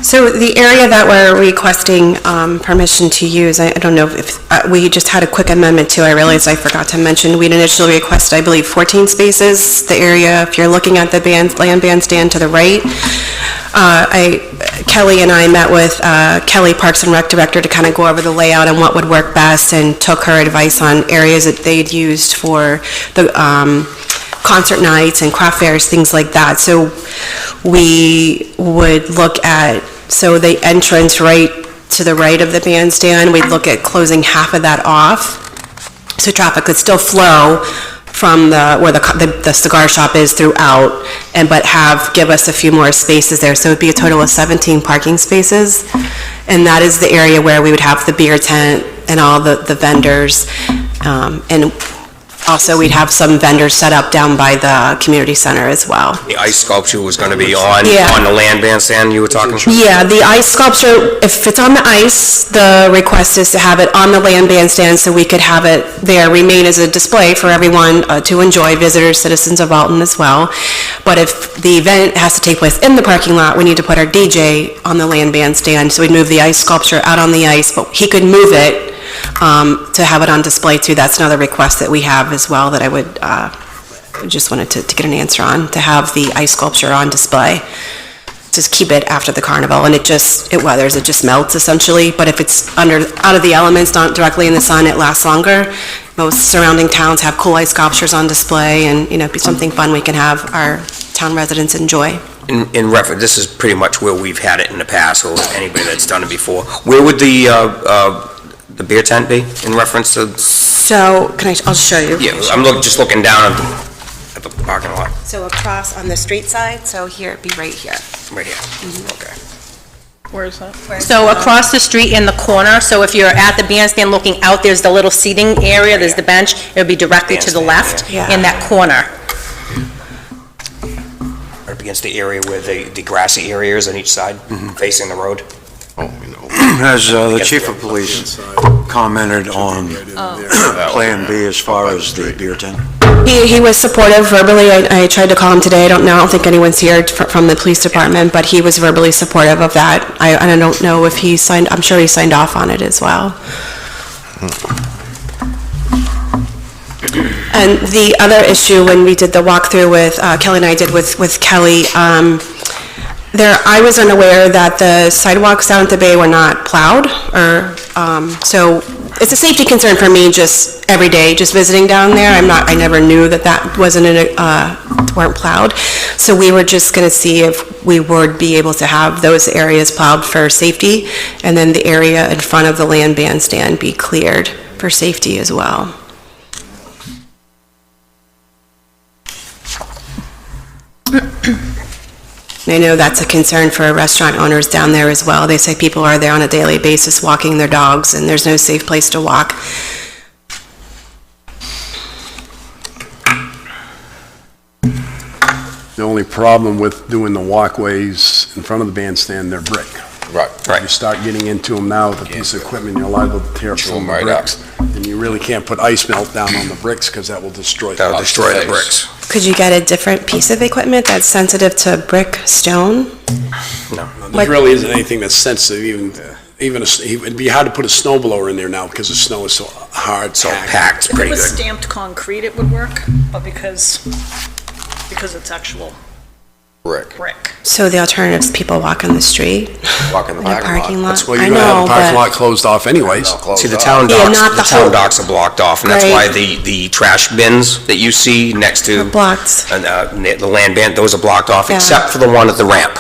So the area that we're requesting permission to use, I don't know if, we just had a quick amendment to, I realized I forgot to mention, we'd initially requested, I believe, 14 spaces. The area, if you're looking at the land bandstand to the right, Kelly and I met with Kelly, Parks and Rec Director, to kind of go over the layout and what would work best, and took her advice on areas that they'd used for the concert nights and craft fairs, things like that. So we would look at, the entrance right to the right of the bandstand. We'd look at closing half of that off, so traffic could still flow from where the cigar shop is throughout, but give us a few more spaces there. So it'd be a total of 17 parking spaces. And that is the area where we would have the beer tent and all the vendors. And also, we'd have some vendors set up down by the community center as well.
The ice sculpture was going to be on
Yeah.
the land bandstand you were talking?
Yeah, the ice sculpture, if it's on the ice, the request is to have it on the land bandstand so we could have it there, remain as a display for everyone to enjoy, visitors, citizens of Alton as well. But if the event has to take place in the parking lot, we need to put our DJ on the land bandstand. So we'd move the ice sculpture out on the ice, but he could move it to have it on display too. That's another request that we have as well that I would, just wanted to get an answer on, to have the ice sculpture on display. Just keep it after the carnival, and it weathers, it just melts essentially, but if it's out of the elements, not directly in the sun, it lasts longer. Most surrounding towns have cool ice sculptures on display, and, it'd be something fun we can have our town residents enjoy.
In reference, this is pretty much where we've had it in the past, or anybody that's done it before. Where would the beer tent be in reference to?
So, I'll show you.
Yeah, I'm just looking down at the parking lot.
So across on the street side, so here, it'd be right here.
Right here. Okay.
Where is that?
So across the street in the corner, so if you're at the bandstand looking out, there's the little seating area, there's the bench, it would be directly to the left
Yeah.
in that corner.
Right up against the area where the grassy area is on each side, facing the road.
Has the chief of police commented on Plan B as far as the beer tent?
He was supportive verbally. I tried to call him today. I don't think anyone's here from the police department, but he was verbally supportive of that. I don't know if he signed, I'm sure he signed off on it as well. And the other issue, when we did the walkthrough with, Kelly and I did with Kelly, I was unaware that the sidewalks down at the bay were not plowed, so it's a safety concern for me just every day, just visiting down there. I never knew that weren't plowed. So we were just gonna see if we would be able to have those areas plowed for safety, and then the area in front of the land bandstand be cleared for safety as well. I know that's a concern for restaurant owners down there as well. They say people are there on a daily basis walking their dogs, and there's no safe place to walk.
The only problem with doing the walkways in front of the bandstand, they're brick.
Right.
You start getting into them now with a piece of equipment, you're liable to tear up some of the
right up.
bricks. And you really can't put ice melt down on the bricks, because that will destroy the
That'll destroy the bricks.
Could you get a different piece of equipment that's sensitive to brick, stone?
No.
There really isn't anything that's sensitive, it'd be hard to put a snow blower in there now, because the snow is so hard,
So packed,
If it
pretty
was
good.
stamped concrete, it would work, but because it's actual brick.
So the alternative is people walk on the street,
Walk in the
in a parking lot?
That's why
I
you're gonna have
know,
the parking
but-
lot closed off anyways.
See, the town
Yeah,
docks,
not the whole-
docks are blocked off, and that's why
Right.
the trash bins that you see next to
Blocked,
the land band, those are blocked off,
Yeah.
except for the one at the ramp.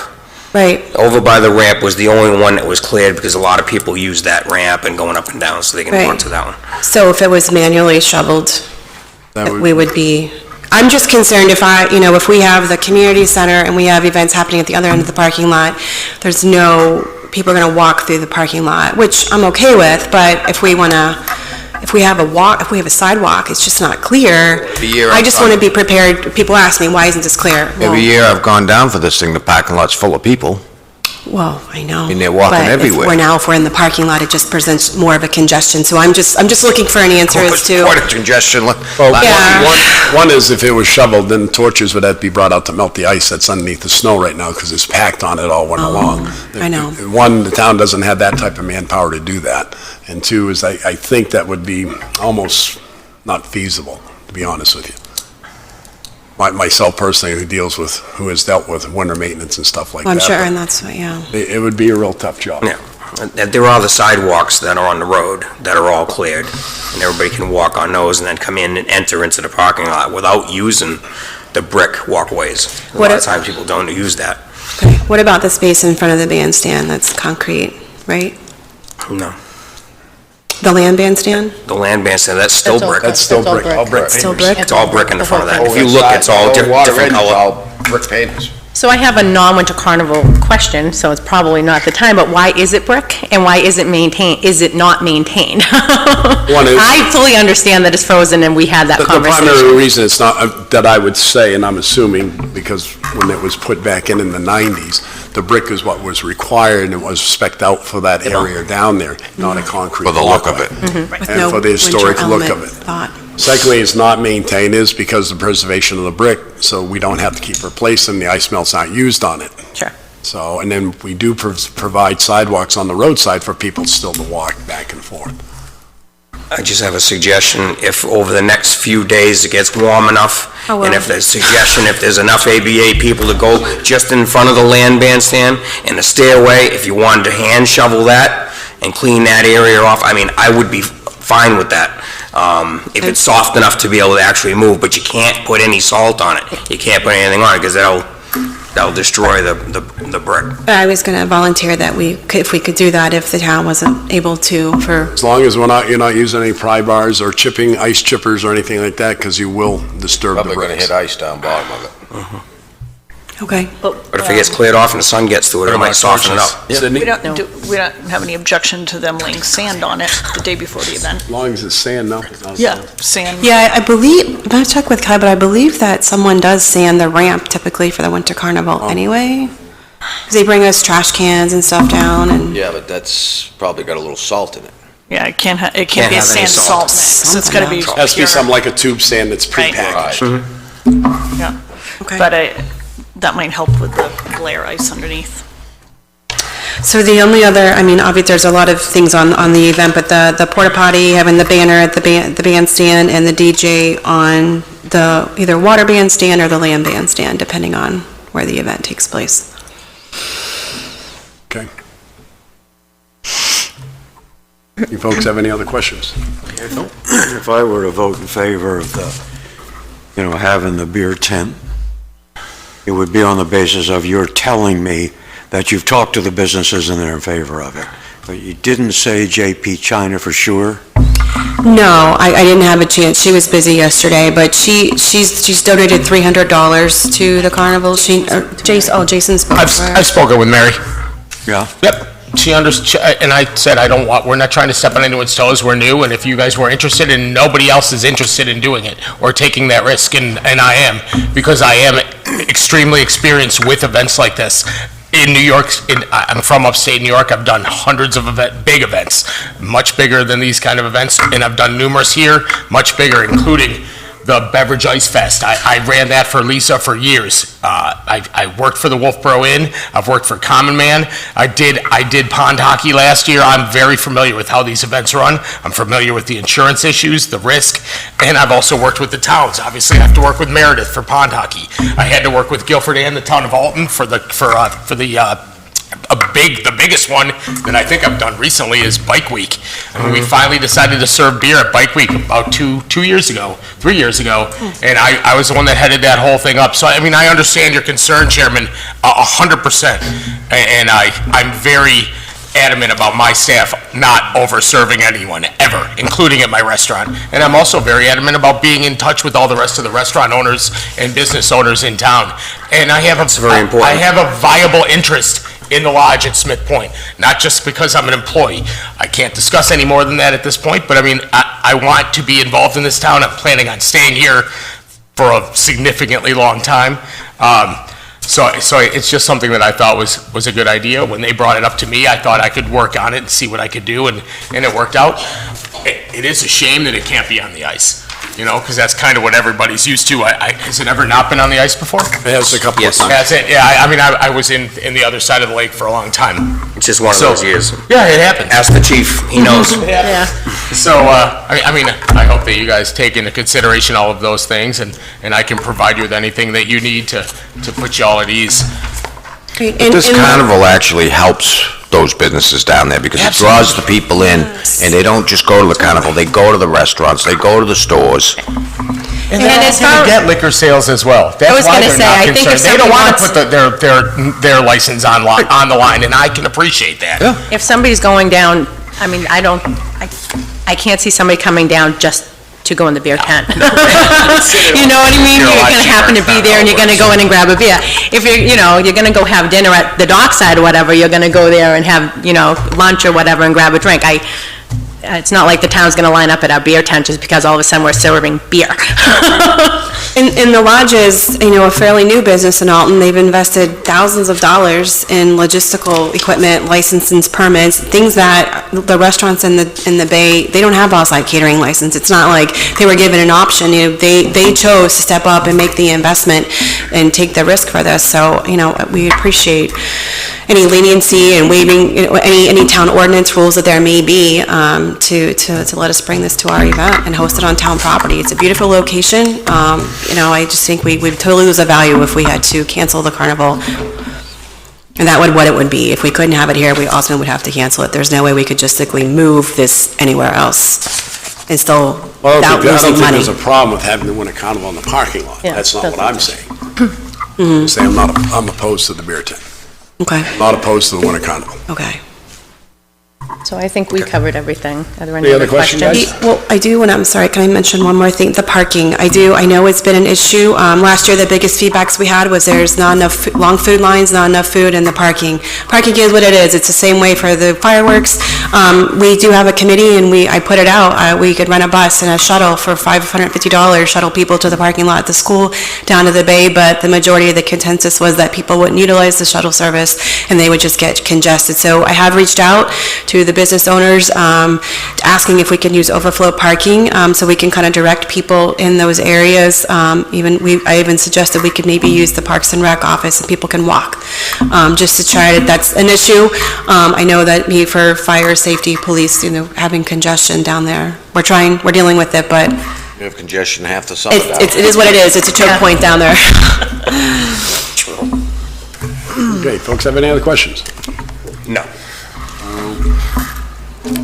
right.
Over by the ramp was the only one that was cleared, because a lot of people use that ramp and going up and down, so they can walk
Right.
to that one.
So if it was manually shoveled,
That would-
we would be, I'm just concerned if if we have the community center and we have events happening at the other end of the parking lot, people are gonna walk through the parking lot, which I'm okay with, but if we have a sidewalk, it's just not clear. I just wanna be prepared. People ask me, why isn't this clear?
Every year I've gone down for this thing, the parking lot's full of people.
Well, I know.
And they're walking everywhere.
If we're in the parking lot, it just presents more of a congestion, so I'm just looking for an answer as to.
Quite a congestion.
Yeah.
One is if it was shoveled, then torches would have to be brought out to melt the ice that's underneath the snow right now, because it's packed on it all winter long.
I know.
One, the town doesn't have that type of manpower to do that. And two is I think that would be almost not feasible, to be honest with you. Myself personally, who has dealt with winter maintenance and stuff like that.
I'm sure, and that's what, yeah.
It would be a real tough job.
Yeah. And there are the sidewalks that are on the road that are all cleared, and everybody can walk on those and then come in and enter into the parking lot without using the brick walkways. A lot of times people don't use that.
Okay. What about the space in front of the bandstand that's concrete, right?
No.
The land bandstand?
The land bandstand, that's still brick.
That's still brick, all brick
Still
pavers.
brick?
It's all brick in the front of that.
Oh,
If you look, it's all different color.
all brick pavers.
So I have a non-winter carnival question, so it's probably not the time, but why is it brick and why is it not maintained?
One is-
I fully understand that it's frozen and we had that
The primary
conversation.
reason it's not, that I would say, and I'm assuming, because when it was put back in the 90s, the brick is what was required and it was spec'd out for that area down there, not a concrete
For the look of
walkway.
it.
With
And
no
for the historic
winter
look of
element
it.
thought.
Secondly, it's not maintained is because of the preservation of the brick, so we don't have to keep replacing, the ice melt's not used on it.
Sure.
So, and then we do provide sidewalks on the roadside for people still to walk back and forth.
I just have a suggestion, if over the next few days it gets warm enough,
Oh,
and
well.
if there's enough ABA people to go just in front of the land bandstand and the stairway, if you wanted to hand shovel that and clean that area off, I mean, I would be fine with that. If it's soft enough to be able to actually move, but you can't put any salt on it. You can't put anything on it, because that'll destroy the brick.
I was going to volunteer that if we could do that, if the town wasn't able to, for,
As long as you're not using any pry bars or chipping, ice chippers or anything like that, because you will disturb the
Probably gonna
bricks.
hit ice down bottom of it.
okay.
But if it gets cleared off and the sun gets to it, it might soften it up.
Sydney,
We
as
don't have any objection to them laying sand on it the day before the event.
long as it's sand, no?
Yeah, sand.
Yeah, I believe, I'm going to check with Kai, but I believe that someone does sand the ramp typically for the winter carnival anyway. 'Cause they bring us trash cans and stuff down and.
Yeah, but that's probably got a little salt in it.
Yeah, it can't be a
Can't have any
sand
salt.
salt mix. It's gotta be
Has to be
pure.
something like a tube sand that's
Right.
prepackaged.
Yeah,
Okay.
but that might help with the glare ice underneath.
So the only other, I mean, obviously, there's a lot of things on the event, but the porta potty, having the banner at the bandstand, and the DJ on the either water bandstand or the land bandstand, depending on where the event takes place.
Okay. You folks have any other questions?
If I were to vote in favor of having the beer tent, it would be on the basis of you're telling me that you've talked to the businesses and they're in favor of it. But you didn't say JP China for sure?
No, I didn't have a chance. She was busy yesterday, but she's donated $300 to the carnival. Jason spoke
I've
to her.
I've spoken with Mary.
Yeah?
Yep. She and I said, we're not trying to step on anyone's toes, we're new, and if you guys were interested and nobody else is interested in doing it or taking that risk, and I am, because I am extremely experienced with events like this. In New York, I'm from upstate New York, I've done hundreds of big events, much bigger than these kind of events, and I've done numerous here, much bigger, including the Beverage Ice Fest. I ran that for Lisa for years. I worked for the Wolfboro Inn. I've worked for Common Man. I did pond hockey last year. I'm very familiar with how these events run. I'm familiar with the insurance issues, the risk, and I've also worked with the towns. Obviously, I have to work with Meredith for pond hockey. I had to work with Guilford and the town of Alton for the biggest one that I think I've done recently is Bike Week. And we finally decided to serve beer at Bike Week about 3 years ago, and I was the one that headed that whole thing up. So, I mean, I understand your concern, Chairman, 100%. And I'm very adamant about my staff not over-serving anyone, ever, including at my restaurant. And I'm also very adamant about being in touch with all the rest of the restaurant owners and business owners in town. And I have
very important.
I have a viable interest in the lodge at Smith Point, not just because I'm an employee. I can't discuss any more than that at this point, but I mean, I want to be involved in this town. I'm planning on staying here for a significantly long time. So it's just something that I thought was a good idea. When they brought it up to me, I thought I could work on it and see what I could do, and it worked out. It is a shame that it can't be on the ice, because that's kind of what everybody's used to. Has it ever not been on the ice before?
It has a couple of times.
That's it, yeah. I mean, I was in the other side of the lake for a long time.
It's just one of those years.
Yeah, it happens.
Ask the chief, he knows.
Yeah. So, I mean, I hope that you guys take into consideration all of those things, and I can provide you with anything that you need to put you all at ease.
Great.
This carnival actually helps those businesses down there because it draws the people in, and they don't just go to the carnival, they go to the restaurants, they go to the stores.
And they're
as
going
far-
to get liquor sales as well. That's
was
why
gonna
they're
say,
not
I think if
concerned. They don't
somebody
want to put their license on the line, and I can appreciate that.
If somebody's going down I mean, I can't see somebody coming down just to go in the beer tent. You know what I mean? You're gonna happen to be there and you're gonna go in and grab a beer. If you're gonna go have dinner at the dockside or whatever, you're gonna go there and have, lunch or whatever and grab a drink. It's not like the town's gonna line up at our beer tent just because all of a sudden we're serving beer.
And the lodge is, a fairly new business in Alton. They've invested thousands of dollars in logistical equipment, licenses, permits, things that the restaurants in the Bay, they don't have outside catering license. It's not like they were given an option. They chose to step up and make the investment and take the risk for this. So, we appreciate any leniency and waiving, any town ordinance rules that there may be, to let us bring this to our event and host it on town property. It's a beautiful location. I just think we'd totally lose the value if we had to cancel the carnival. And that would what it would be. If we couldn't have it here, we also would have to cancel it. There's no way we could just simply move this anywhere else and still,
Well,
without
I don't
losing
think
money.
there's a problem with having the winter carnival in the parking lot.
Yeah,
That's not what I'm saying.
Mhm.
Say I'm opposed to the beer tent.
Okay,
Not opposed to the winter carnival.
okay.
So I think we covered everything. Are there any
Any
other
other questions,
questions?
guys?
Well, I do, and I'm sorry, can I mention one more thing? The parking. I know it's been an issue. Last year, the biggest feedbacks we had was there's not enough long food lines, not enough food in the parking. Parking is what it is. It's the same way for the fireworks. We do have a committee, and I put it out. We could rent a bus and a shuttle for $550, shuttle people to the parking lot at the school down to the Bay, but the majority of the consensus was that people wouldn't utilize the shuttle service, and they would just get congested. So I have reached out to the business owners, asking if we can use overflow parking, so we can kind of direct people in those areas. I even suggested we could maybe use the Parks and Rec office and people can walk, just to try to, that's an issue. I know that for fire, safety, police, having congestion down there. We're dealing with it, but
You have congestion half the summer down
it is what it is. It's a choke point down there.
Okay, folks, have any other questions?
No.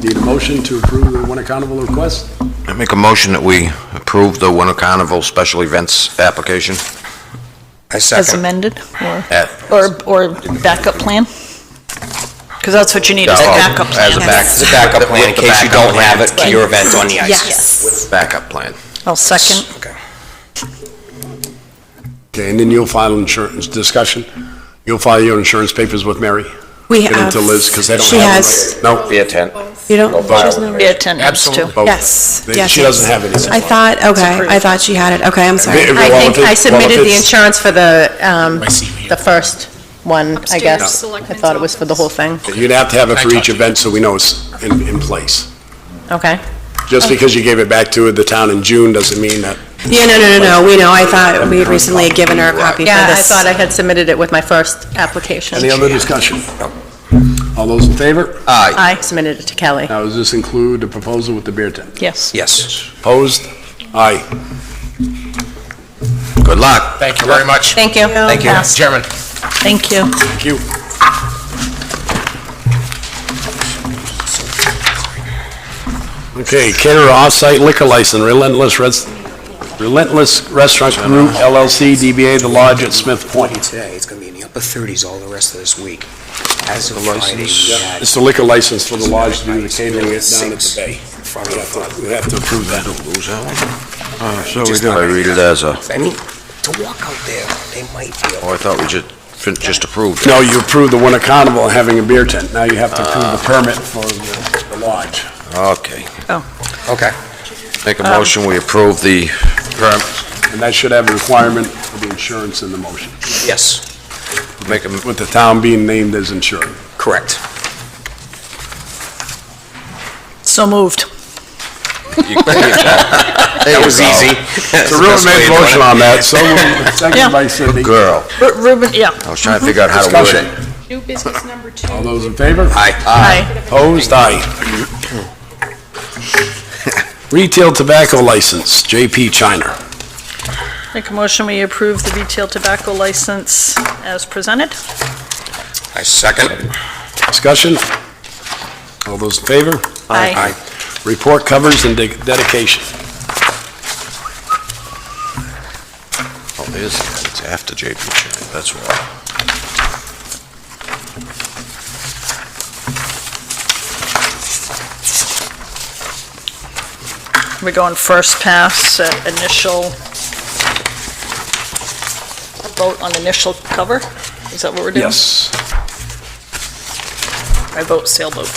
Need a motion to approve the winter carnival request?
I make a motion that we approve the winter carnival special events application.
I
As
second.
amended,
At-
or backup plan? Because that's what you need, is a
Oh,
backup plan.
as a back-
It's a backup plan in
With the
case you
backup
don't have it,
plan.
your event on the ice.
Yes.
Backup plan.
I'll second.
Okay.
Okay, and then you'll file insurance, discussion? You'll file your insurance papers with Mary?
We
Get them
have.
to Liz, because they don't
She
have
has.
them. No?
Beer tent.
You don't?
Go
She doesn't have it?
Be attendance too.
Absolutely.
Both.
Yes. Yes,
She doesn't have anything.
I thought, okay,
approved.
I thought she had it. Okay, I'm sorry.
If it-
I
well,
think
if it-
I
well,
submitted
if
the
it's-
insurance for the
I see you.
the first one, I
Upstairs,
guess. I
Selectmen's
thought it was for the whole thing.
You'd have to have it for each event, so we know it's in place.
Okay.
Just because you gave it back to the town in June doesn't mean that,
Yeah, no, we know. I thought we had recently given her a copy for
Yeah, I
this.
thought I had submitted it with my first application.
any other discussion? All those in favor?
Aye.
I submitted it to Kelly.
Now, does this include the proposal with the beer tent?
Yes.
Yes.
Opposed? Aye.
Good luck.
Thank you very much.
Thank you.
Thank you.
Chairman.
Thank you.
Thank you. Okay, caterer off-site liquor license, Relentless Restaurant Group LLC, DBA The Lodge at Smith Point.
Today, it's gonna be in the upper 30s all the rest of this week. As of Friday, we had
It's the liquor license for the lodge to do the catering it down at the Bay.
Friday,
We have to approve that.
Lose that one?
So we
I
do.
read it as a,
I mean, to walk out there, they might be
oh, I thought we just approved it.
No, you approved the winter carnival having a beer tent. Now you have to approve the permit for the lodge.
Okay.
Okay.
Make a motion, we approve the permit.
And that should have a requirement for the insurance in the motion,
Yes,
Make a,
with the town being named as insured.
correct.
So moved.
That was easy.
So Ruben made a motion on that, so
Yeah.
second by Cindy.
girl.
Ruben, yeah.
I was trying to figure out how to word
Discussion.
it.
New business number 2.
All those in favor?
Aye.
Aye.
Opposed? Aye. Retail tobacco license, JP China.
Make a motion, we approve the retail tobacco license as presented.
I second.
Discussion? All those in favor?
Aye.
Report covers and dedication.
Oh, it's after JP China, that's why.
We're going first pass, initial, vote on initial cover? Is that what we're doing?
Yes.
I vote sailboat.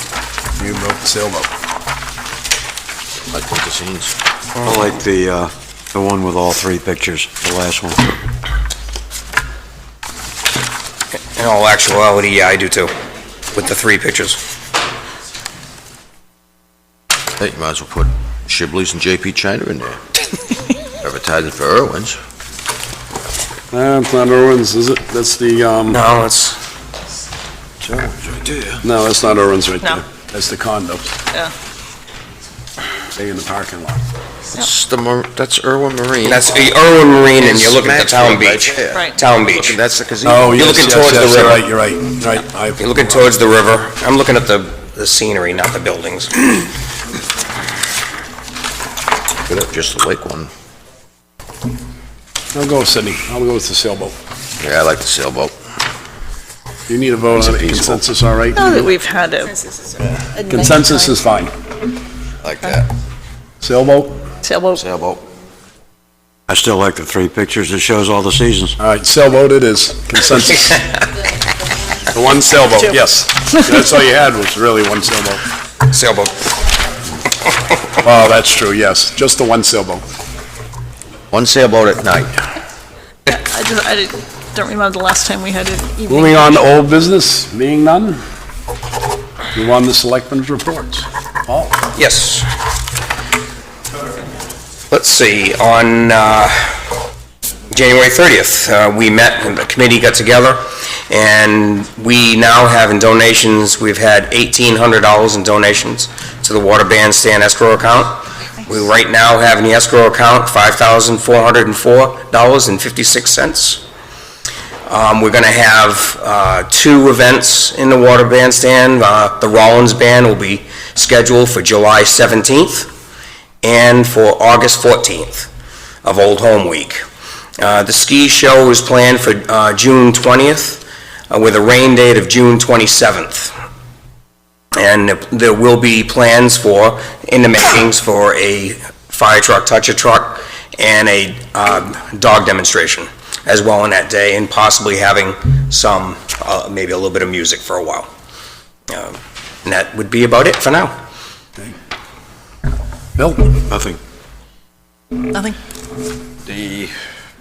You vote sailboat.
Like with the scenes.
I like the one with all three pictures, the last one.
In all actuality, yeah, I do too, with the 3 pictures.
Hey, you might as well put Shibley's and JP China in there. Advertising for Irwin's.
It's not Irwin's, is it? That's the,
No, it's,
It's Irwin's right there.
no, that's not Irwin's right
No.
there. That's the condos.
Yeah.
They in the parking lot.
That's Irwin Marine.
that's Irwin Marine, and you're looking at the town beach.
Right.
Town beach.
That's the casino.
Oh,
You're
yes,
looking
yes,
towards the
yes,
river.
Right, you're right, right.
You're looking towards the river. I'm looking at the scenery, not the buildings.
Look at just the lake one.
I'll go with Sydney. I'll go with the sailboat.
Yeah, I like the sailboat.
You need a vote
It's
on it.
peaceful.
Consensus, all right?
Now that we've had a
Consensus is fine.
Like that.
Sailboat?
sailboat.
Sailboat.
I still like the 3 pictures. It shows all the seasons.
All right, sailboat it is. Consensus. The one sailboat,
Two.
yes. That's all you had was really one sailboat.
Sailboat.
Oh, that's true, yes. Just the one sailboat.
One sailboat at night.
I don't remember the last time we had an evening.
Moving on to old business, being none. Move on to selectmen's reports. Paul?
Yes. Let's see, on January 30th, we met, and the committee got together, and we now have in donations, we've had $1,800 in donations to the water bandstand escrow account. We right now have in the escrow account $5,404.56. We're going to have 2 events in the water bandstand. The Rollins Band will be scheduled for July 17th and for August 14th of Old Home Week. The ski show is planned for June 20th with a rain date of June 27th. And there will be plans for, in the makings, for a fire truck, touch a truck, and a dog demonstration as well on that day, and possibly having some, maybe a little bit of music for a while. And that would be about it for now.
Bill?
Nothing.
Nothing.
The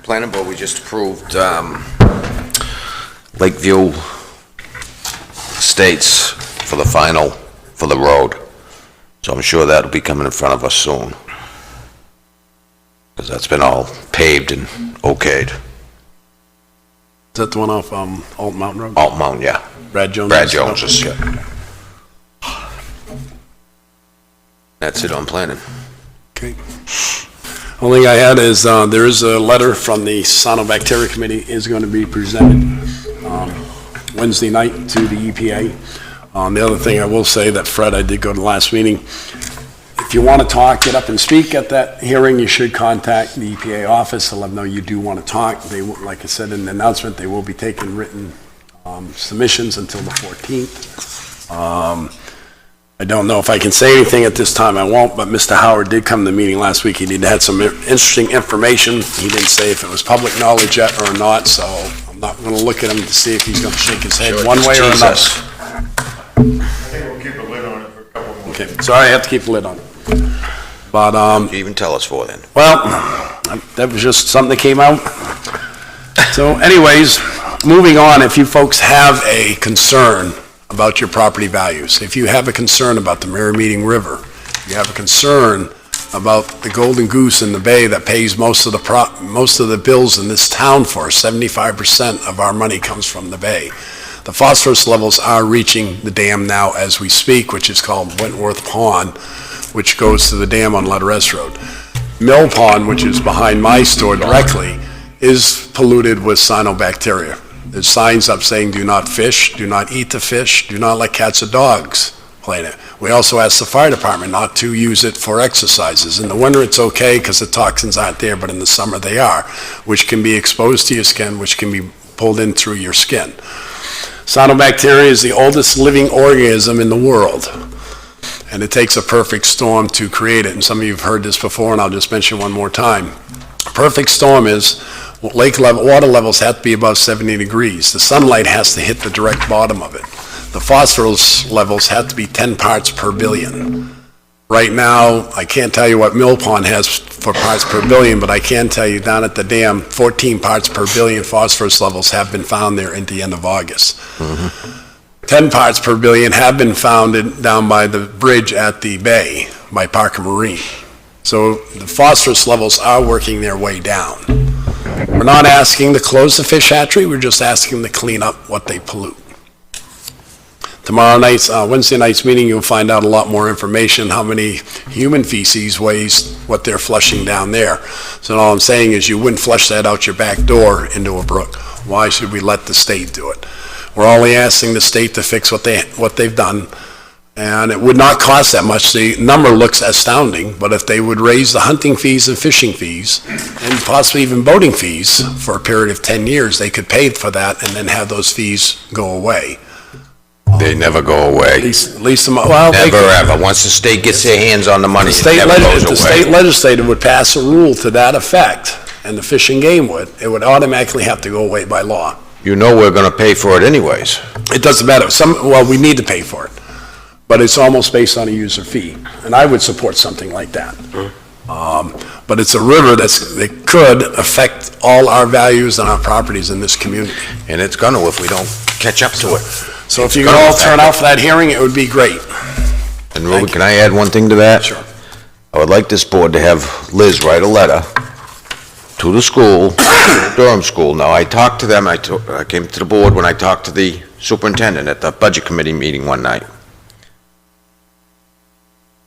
planning board, we just approved Lakeview Estates for the final, for the road. So I'm sure that'll be coming in front of us soon. Because that's been all paved and okayed.
Is that the one off Alton Mountain Road?
Alton Mountain, yeah.
Brad Jones?
Brad Jones's, yeah. That's it on planning.
Okay. Only thing I had is, there is a letter from the Cyanobacteria Committee is going to be presented Wednesday night to the EPA. The other thing I will say that Fred, I did go to the last meeting. If you want to talk, get up and speak at that hearing, you should contact the EPA office to let them know you do want to talk. They, like I said in the announcement, they will be taking written submissions until the 14th. I don't know if I can say anything at this time, I won't, but Mr. Howard did come to the meeting last week. He had some interesting information. He didn't say if it was public knowledge yet or not, so I'm not going to look at him to see if he's going to shake his head one way or another.
I think we'll keep a lid on it for a couple more.
Okay, sorry, I have to keep a lid on it. But,
You even tell us for then.
well, that was just something that came out. So anyways, moving on, if you folks have a concern about your property values, if you have a concern about the Merrimeeting River, you have a concern about the Golden Goose in the Bay that pays most of the bills in this town for, 75% of our money comes from the Bay. The phosphorus levels are reaching the dam now as we speak, which is called Wentworth Pond, which goes to the dam on Letteress Road. Mill Pond, which is behind my store directly, is polluted with cyanobacteria. There's signs up saying do not fish, do not eat the fish, do not let cats or dogs play in it. We also asked the fire department not to use it for exercises. In the winter it's okay because the toxins aren't there, but in the summer they are, which can be exposed to your skin, which can be pulled in through your skin. Cyanobacteria is the oldest living organism in the world. and it takes a perfect storm to create it, and some of you have heard this before, and I'll just mention one more time. Perfect storm is lake level, water levels have to be above 70 degrees. The sunlight has to hit the direct bottom of it. The phosphorus levels have to be 10 parts per billion. Right now, I can't tell you what Mill Pond has for parts per billion, but I can tell you down at the dam, 14 parts per billion phosphorus levels have been found there at the end of August. 10 parts per billion have been found down by the bridge at the bay by Parker Marine. So the phosphorus levels are working their way down. We're not asking to close the fish hatchery, we're just asking to clean up what they pollute. Tomorrow night's, Wednesday night's meeting, you'll find out a lot more information, how many human feces weighs what they're flushing down there. So all I'm saying is you wouldn't flush that out your back door into a brook. Why should we let the state do it? We're only asking the state to fix what they've done, and it would not cost that much. The number looks astounding, but if they would raise the hunting fees and fishing fees, and possibly even boating fees for a period of 10 years, they could pay for that and then have those fees go away.
They never go away.
At least, well,
Never ever. Once the state gets their hands on the money, it never goes away.
the state legislature would pass a rule to that effect, and the Fish and Game would, it would automatically have to go away by law.
You know we're gonna pay for it anyways.
It doesn't matter. Well, we need to pay for it, but it's almost based on a user fee, and I would support something like that. But it's a river that could affect all our values and our properties in this community.
And it's gonna if we don't catch up to it.
So if you could all turn out for that hearing, it would be great.
And Ruben, can I add one thing to that?
Sure.
I would like this board to have Liz write a letter to the school, Durham School. Now, I talked to them, I came to the board when I talked to the superintendent at the budget committee meeting one night.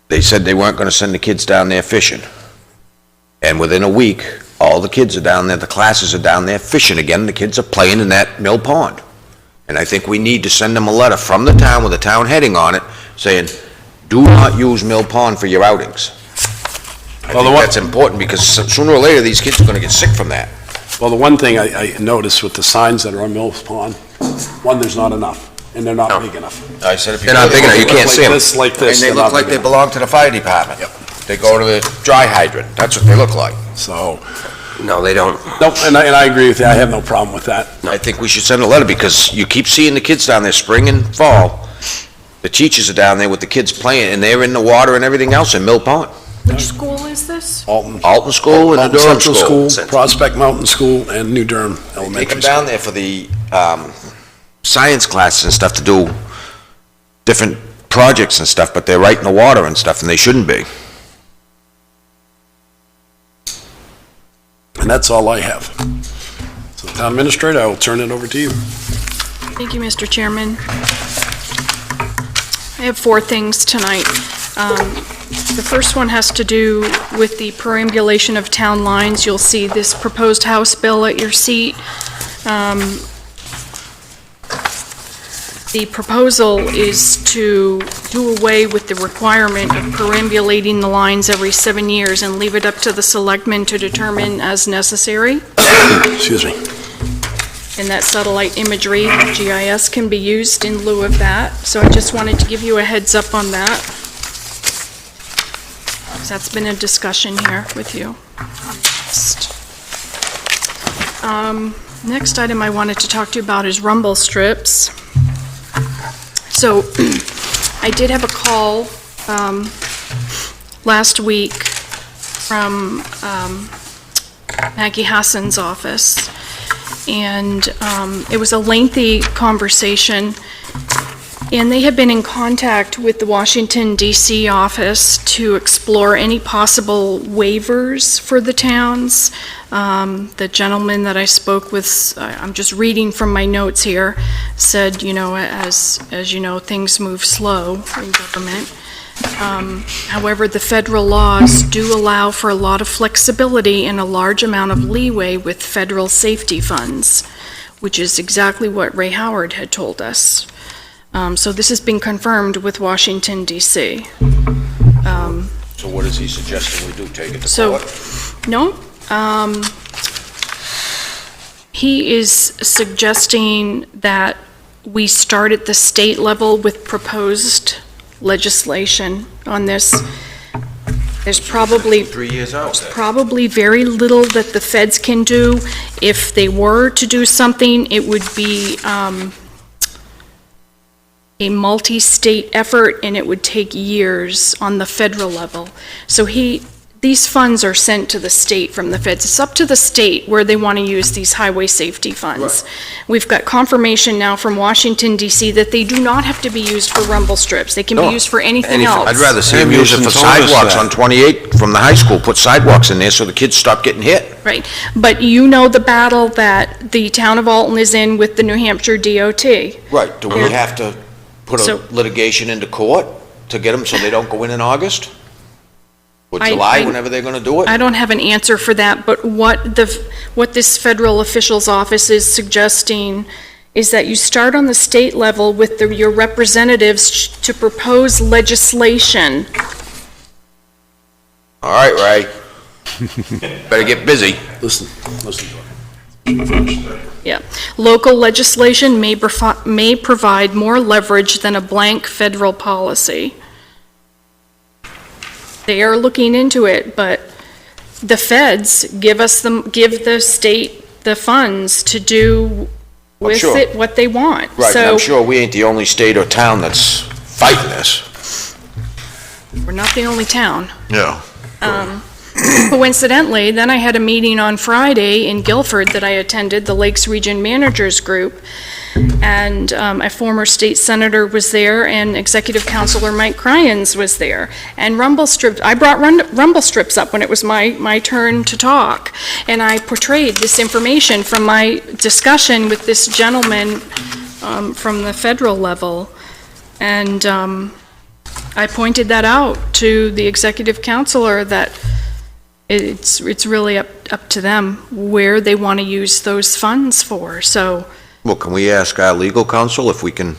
They said they weren't gonna send the kids down there fishing. And within a week, all the kids are down there, the classes are down there fishing again, the kids are playing in that mill pond. And I think we need to send them a letter from the town with a town heading on it, saying, do not use Mill Pond for your outings. I think that's important, because sooner or later, these kids are gonna get sick from that.
Well, the one thing I noticed with the signs that are on Mills Pond, one, there's not enough, and they're not big enough.
I said if you...
They're not big enough, you can't see them.
Like this,
And they
they're
look
not
like
big
they
enough.
belong to the fire department.
Yep.
They go to the dry hydrant, that's what they look like.
So,
No, they don't.
nope, and I agree with you, I have no problem with that.
I think we should send a letter, because you keep seeing the kids down there spring and fall. The teachers are down there with the kids playing, and they're in the water and everything else in Mill Pond.
Which school is this?
Alton School and the
Alton
Durham
Central
School.
Prospect Mountain School, and New Durham
Take
Elementary
them
School.
down there for the science classes and stuff to do different projects and stuff, but they're right in the water and stuff, and they shouldn't be.
And that's all I have. So, Town Administrator, I will turn it over to you.
Thank you, Mr. Chairman. I have 4 things tonight. The first one has to do with the perambulation of town lines. You'll see this proposed House bill at your seat. The proposal is to do away with the requirement of perambulating the lines every 7 years and leave it up to the selectmen to determine as necessary.
Excuse me.
And that satellite imagery, GIS, can be used in lieu of that. So I just wanted to give you a heads up on that. 'Cause that's been a discussion here with you. Next item I wanted to talk to you about is rumble strips. So I did have a call last week from Maggie Hassan's office. And it was a lengthy conversation, and they have been in contact with the Washington DC office to explore any possible waivers for the towns. The gentleman that I spoke with, I'm just reading from my notes here, said, you know, as you know, things move slow in government. However, the federal laws do allow for a lot of flexibility and a large amount of leeway with federal safety funds, which is exactly what Ray Howard had told us. So this has been confirmed with Washington, D.C.
So what is he suggesting we do, take it to
So,
court?
no, he is suggesting that we start at the state level with proposed legislation on this. There's probably
3 years out.
probably very little that the feds can do. If they were to do something, it would be a multi-state effort, and it would take years on the federal level. So these funds are sent to the state from the feds. It's up to the state where they want to use these highway safety funds. We've got confirmation now from Washington DC that they do not have to be used for rumble strips. They can be used for anything else.
I'd rather see them use it for
Anderson told us
sidewalks
that.
on 28 from the high school, put sidewalks in there so the kids stop getting hit.
Right, but you know the battle that the town of Alton is in with the New Hampshire DOT.
Right, do we have to put a
So-
litigation into court to get them so they don't go in August? Or
I-
July,
I-
whenever they're gonna do it?
I don't have an answer for that, but what this federal official's office is suggesting is that you start on the state level with your representatives to propose legislation.
All right, Ray. Better get busy.
Listen to it.
Yeah. Local legislation may provide more leverage than a blank federal policy. They are looking into it, but the feds give the state the funds to do with
sure.
it what they want.
Right, and
So
I'm sure we ain't the only state or town that's fighting this.
we're not the only town.
Yeah.
Coincidentally, then I had a meeting on Friday in Guilford that I attended, the Lakes Region Managers Group, and a former state senator was there, and Executive Councilor Mike Cryans was there. And I brought rumble strips up when it was my turn to talk, and I portrayed this information from my discussion with this gentleman from the federal level, and I pointed that out to the Executive Councilor that it's really up to them where they want to use those funds for, so.
Well, can we ask our legal counsel if we can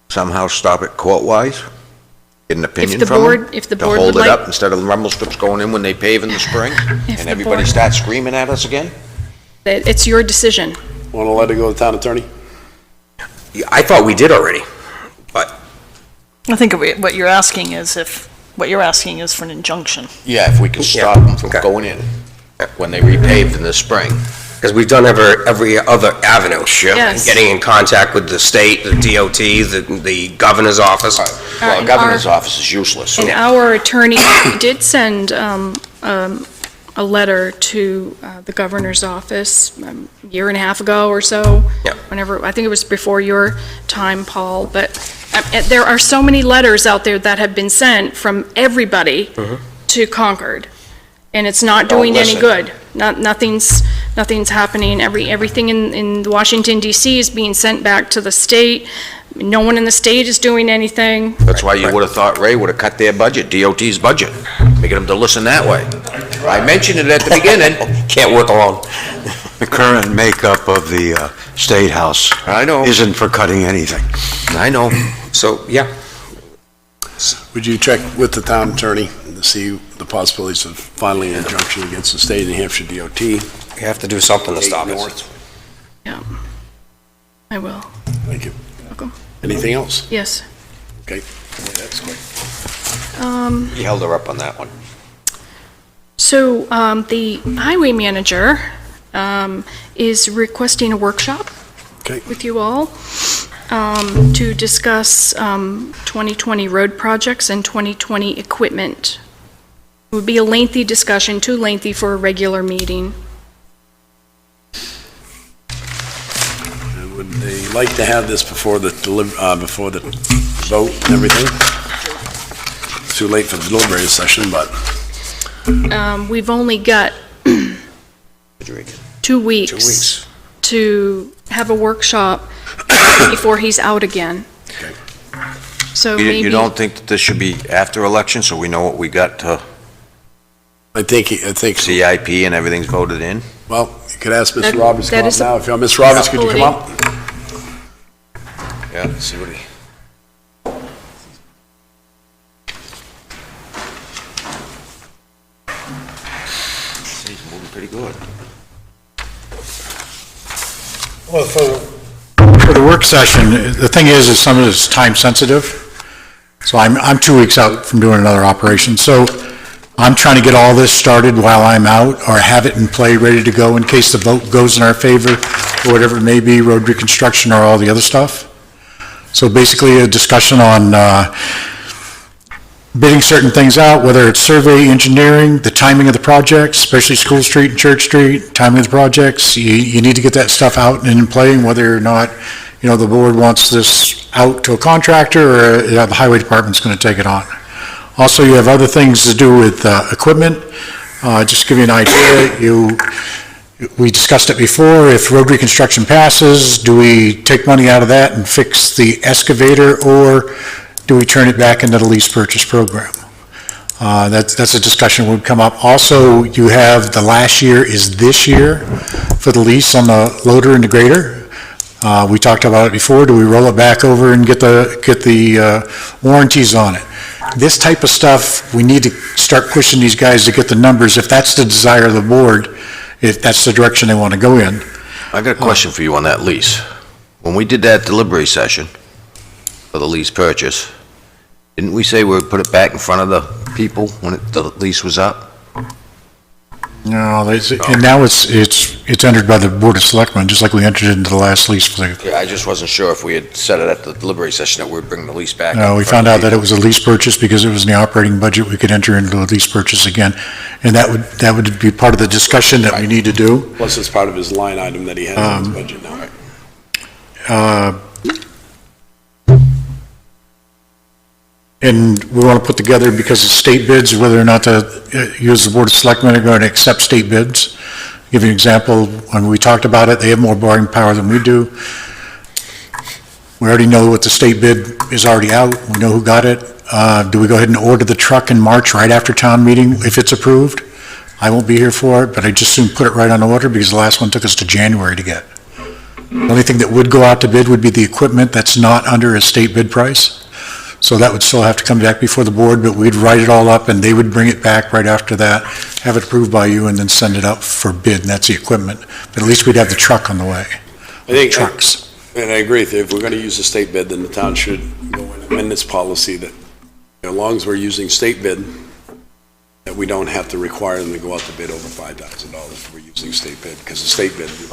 somehow stop it court-wise? Get an opinion
the
from
board-
them?
if the board
To
would
hold it
like-
up instead of the rumble strips going in when they pave in the spring?
If
And
the
everybody
board-
starts screaming at us again?
It's your decision.
Want to let it go to the town attorney?
I thought we did already, but
I think what you're asking is for an injunction.
Yeah, if we can stop them from going in when they repaved in the spring.
because we've done every other avenue.
Sure.
Yes.
Getting in contact with the state, the DOT, the governor's office.
Well,
and
the governor's office is useless.
And our attorney did send a letter to the governor's office a year and a half ago or so.
Yep.
Whenever, I think it was before your time, Paul, but there are so many letters out there that have been sent from everybody to Concord, and it's not doing any
listen.
good. Nothing's happening. Everything in Washington DC is being sent back to the state. No one in the state is doing anything.
That's why you would have thought Ray would have cut their budget, DOT's budget, making them to listen that way. I mentioned it at the beginning.
Can't work alone.
The current makeup of the State House
I know,
isn't for cutting anything.
I know.
So, yeah,
Would you check with the town attorney to see the possibilities of filing an injunction against the state of New Hampshire DOT?
we have to do something to stop it.
North.
Yeah, I will.
Thank you.
Welcome.
Anything else?
Yes.
Okay. That's quick.
You held her up on that one.
So the highway manager is requesting a workshop
Okay.
with you all to discuss 2020 road projects and 2020 equipment. It would be a lengthy discussion, too lengthy for a regular meeting.
And would they like to have this before the vote and everything? It's too late for the deliberative session, but
We've only got 2 weeks to have a workshop before he's out again.
Okay.
So
You
maybe,
don't think that this should be after election, so we know what we got to
I think
CIP and everything's voted in?
well, you could ask Mr.
That-
Roberts to
that
come up
is a
now. If you want, Mr. Roberts, could you come up?
Yeah, see what he... He's moving pretty good.
Well, for the work session, the thing is some of it's time sensitive. So I'm 2 weeks out from doing another operation. So I'm trying to get all this started while I'm out, or have it in play, ready to go in case the vote goes in our favor, or whatever it may be, road reconstruction or all the other stuff. So basically a discussion on bidding certain things out, whether it's survey, engineering, the timing of the projects, especially School Street and Church Street, timing of the projects. You need to get that stuff out and in play, and whether or not, the board wants this out to a contractor, or the highway department's going to take it on. Also, you have other things to do with equipment. Just to give you an idea, we discussed it before, if road reconstruction passes, do we take money out of that and fix the excavator, or do we turn it back into the lease purchase program? That's a discussion that would come up. Also, you have the last year is this year for the lease on the loader and the grader. We talked about it before. Do we roll it back over and get the warranties on it? This type of stuff, we need to start pushing these guys to get the numbers, if that's the desire of the board, if that's the direction they want to go in.
I got a question for you on that lease. When we did that delivery session for the lease purchase, didn't we say we would put it back in front of the people when the lease was up?
No, and now it's entered by the Board of Selectmen, just like we entered it into the last lease.
Yeah, I just wasn't sure if we had said it at the delivery session that we'd bring the lease back.
No, we found out that it was a lease purchase because it was in the operating budget. We could enter into a lease purchase again, and that would be part of the discussion that we need to do.
Plus, it's part of his line item that he has in his budget now.
And we want to put together, because of state bids, whether or not to use the Board of Selectmen are going to accept state bids. Give you an example, when we talked about it, they have more borrowing power than we do. We already know what the state bid is already out. We know who got it. Do we go ahead and order the truck in March right after town meeting if it's approved? I won't be here for it, but I just soon put it right on the order because the last one took us to January to get. The only thing that would go out to bid would be the equipment that's not under a state bid price. So that would still have to come back before the board, but we'd write it all up and they would bring it back right after that, have it approved by you, and then send it out for bid, and that's the equipment. But at least we'd have the truck on the way.
I think,
Trucks.
and I agree with you, if we're going to use a state bid, then the town should go and amend this policy that, as long as we're using state bid, that we don't have to require them to go out to bid over $5,000 if we're using state bid, because the state bid, we've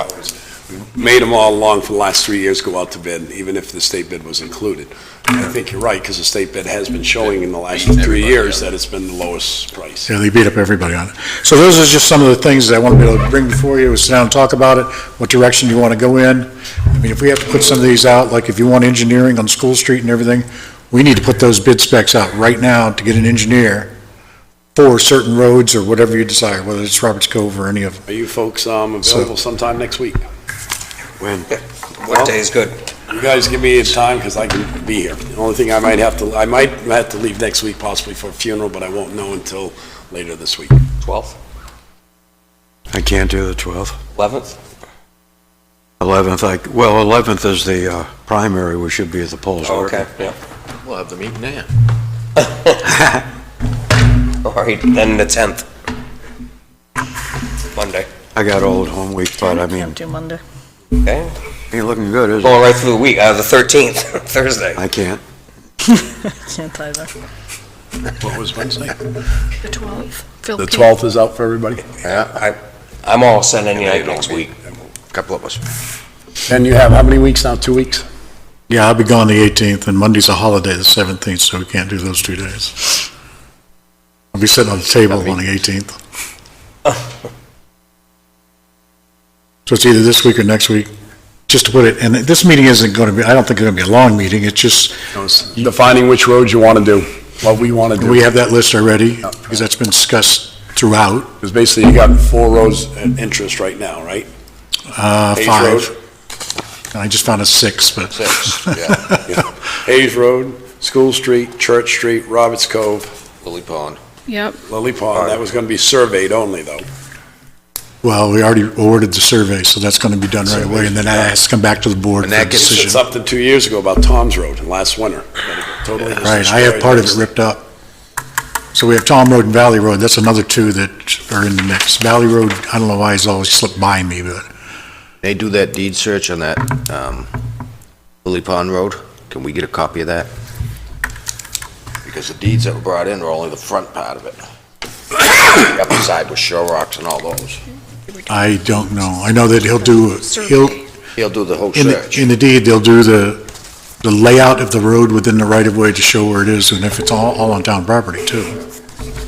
made them all along for the last 3 years go out to bid, even if the state bid was included. And I think you're right, because the state bid has been showing in the last 3 years that it's been the lowest price.
Yeah, they beat up everybody on it. So those are just some of the things that I want to be able to bring before you, sit down and talk about it, what direction you want to go in. I mean, if we have to put some of these out, like if you want engineering on School Street and everything, we need to put those bid specs out right now to get an engineer for certain roads or whatever you desire, whether it's Roberts Cove or any of them.
Are you folks available sometime next week?
When?
What day is good?
You guys give me a time, because I can be here. The only thing I might have to leave next week possibly for a funeral, but I won't know until later this week.
12th?
I can't do the 12th.
11th?
11th, 11th is the primary, we should be at the polls.
Oh, okay, yeah.
We'll have the meeting then.
All right, then the 10th. Monday.
I got old home week, but I mean,
Can't do Monday.
Okay.
ain't looking good, is it?
Going right through the week, the 13th, Thursday.
I can't.
Can't either.
What was Wednesday?
The 12th. Phil
The
P.
12th is out for everybody?
Yeah,
I'm all set any night next week.
a couple of us.
And you have how many weeks now, 2 weeks?
Yeah, I'll be gone the 18th, and Monday's a holiday, the 17th, so we can't do those 2 days. I'll be sitting on the table on the 18th. So it's either this week or next week, just to put it, and this meeting isn't going to be, I don't think it's going to be a long meeting, it's just,
Defining which roads you want to do, what we want to do.
we have that list already, because that's been discussed throughout.
Because basically you got 4 roads in interest right now, right? Hayes
5.
Road?
And I just found a 6, but.
6, yeah.
Hayes Road, School Street, Church Street, Roberts Cove,
Lily Pond.
Yep.
Lily Pond. That was going to be surveyed only, though.
Well, we already awarded the survey, so that's going to be done right away, and then that has to come back to the board
And
for a
that gets-
It's
decision.
something 2 years ago about Tom's Road last winter. That it totally was
Right, I have
destroyed.
part of it ripped up. So we have Tom Road and Valley Road, that's another 2 that are in the mix. Valley Road, I don't know why it's always slipped by me, but
They do that deed search on that Lily Pond Road. Can we get a copy of that? Because the deeds that were brought in were only the front part of it. The upper side was shore rocks and all those.
I don't know. I know that he'll do
the whole
in
search.
the deed, they'll do the layout of the road within the right-of-way to show where it is, and if it's all on town property, too.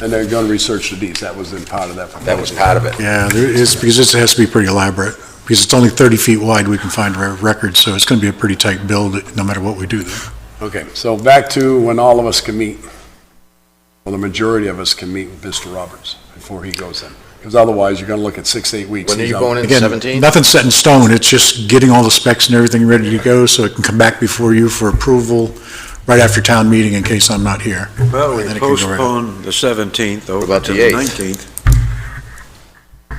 And they're going to research the deeds, that was in part of that proposal.
That was part of it.
Yeah, there is, because this has to be pretty elaborate. Because it's only 30 feet wide, we can find records, so it's going to be a pretty tight build, no matter what we do there.
Okay, so back to when all of us can meet, well, the majority of us can meet with Mr. Roberts before he goes in. Because otherwise, you're going to look at 6 to 8 weeks.
When are
He's
you
out.
going in,
Again,
17?
nothing's set in stone, it's just getting all the specs and everything ready to go, so it can come back before you for approval right after town meeting in case I'm not here.
Well, we
And then it can go right up.
postpone the 17th over
about
to
the
the
8th?
19th.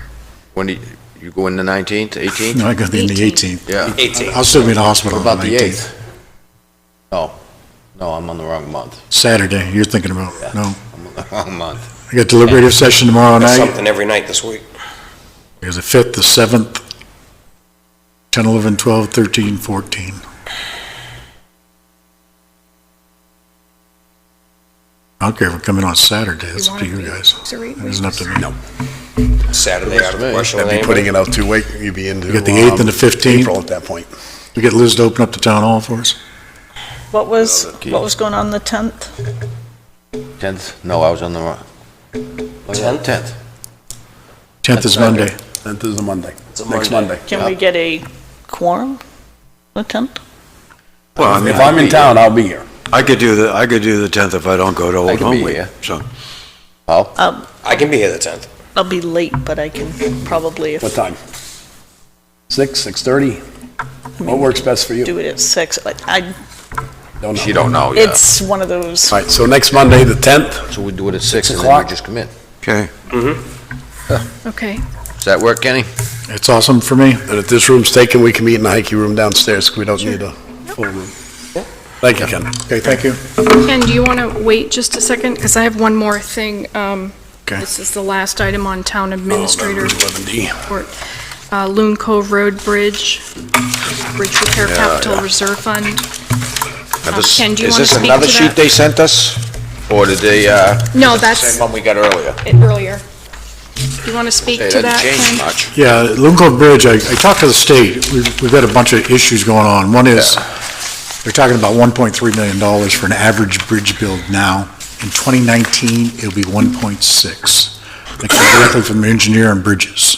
When do you go in the 19th, 18th?
No, I got in the 18th.
Yeah.
18.
I'll still be in the hospital
What
on
about
the
the
19th.
8th? No, I'm on the wrong month.
Saturday, you're thinking about, no.
I'm on the wrong month.
I got deliberative session tomorrow
There's
night.
something every night this week.
There's the 5th, the 7th, 10, 11, 12, 13, 14. I don't care if we come in on Saturday, it's up to you guys. It isn't up to me.
No.
Saturday out of the question with
That'd be putting
anybody.
it out too late, you'd be into.
You got the 8th and the 15th.
April at that point.
We get Liz to open up the town hall for us.
What was going on the 10th?
10th? No, I was on the wrong. 10th.
10th is Monday.
10th is a Monday.
It's a
Next
Monday.
Monday.
Can we get a quorum the 10th?
Well, I mean,
If I'm in town, I'll be here.
I could do the 10th if I don't go to
I
Old
can
Home
be
Week,
here.
so.
Oh,
I can be here the 10th.
I'll be late, but I can probably,
What
if,
time? 6, 6:30? What works best for you?
do it at 6. I
Don't know.
you don't know yet.
It's one of those,
All right, so next Monday, the 10th,
So we do it at 6 and then
o'clock.
we just come in.
Okay.
Okay.
Does that work, Kenny?
It's awesome for me.
and if this room's taken, we can meet in the Heike room downstairs, 'cause we don't need a full room. Thank you, Ken.
Okay, thank you.
Ken, do you want to wait just a second? Because I have one more thing.
Okay.
This is the last item on town administrator
11D.
report. Loon Cove Road Bridge, Bridge Repair Capital Reserve Fund. Ken, do you
Is
want to
this
speak to
another sheet
that?
they sent us? Or did they,
No,
same
that's
one we got earlier?
earlier. Do you want to speak
It
to
hasn't
that,
changed
Ken?
much.
Yeah, Loon Cove Bridge, I talked to the state, we've got a bunch of issues going on. One is, they're talking about $1.3 million for an average bridge build now. In 2019, it'll be 1.6. That came directly from the engineer on bridges.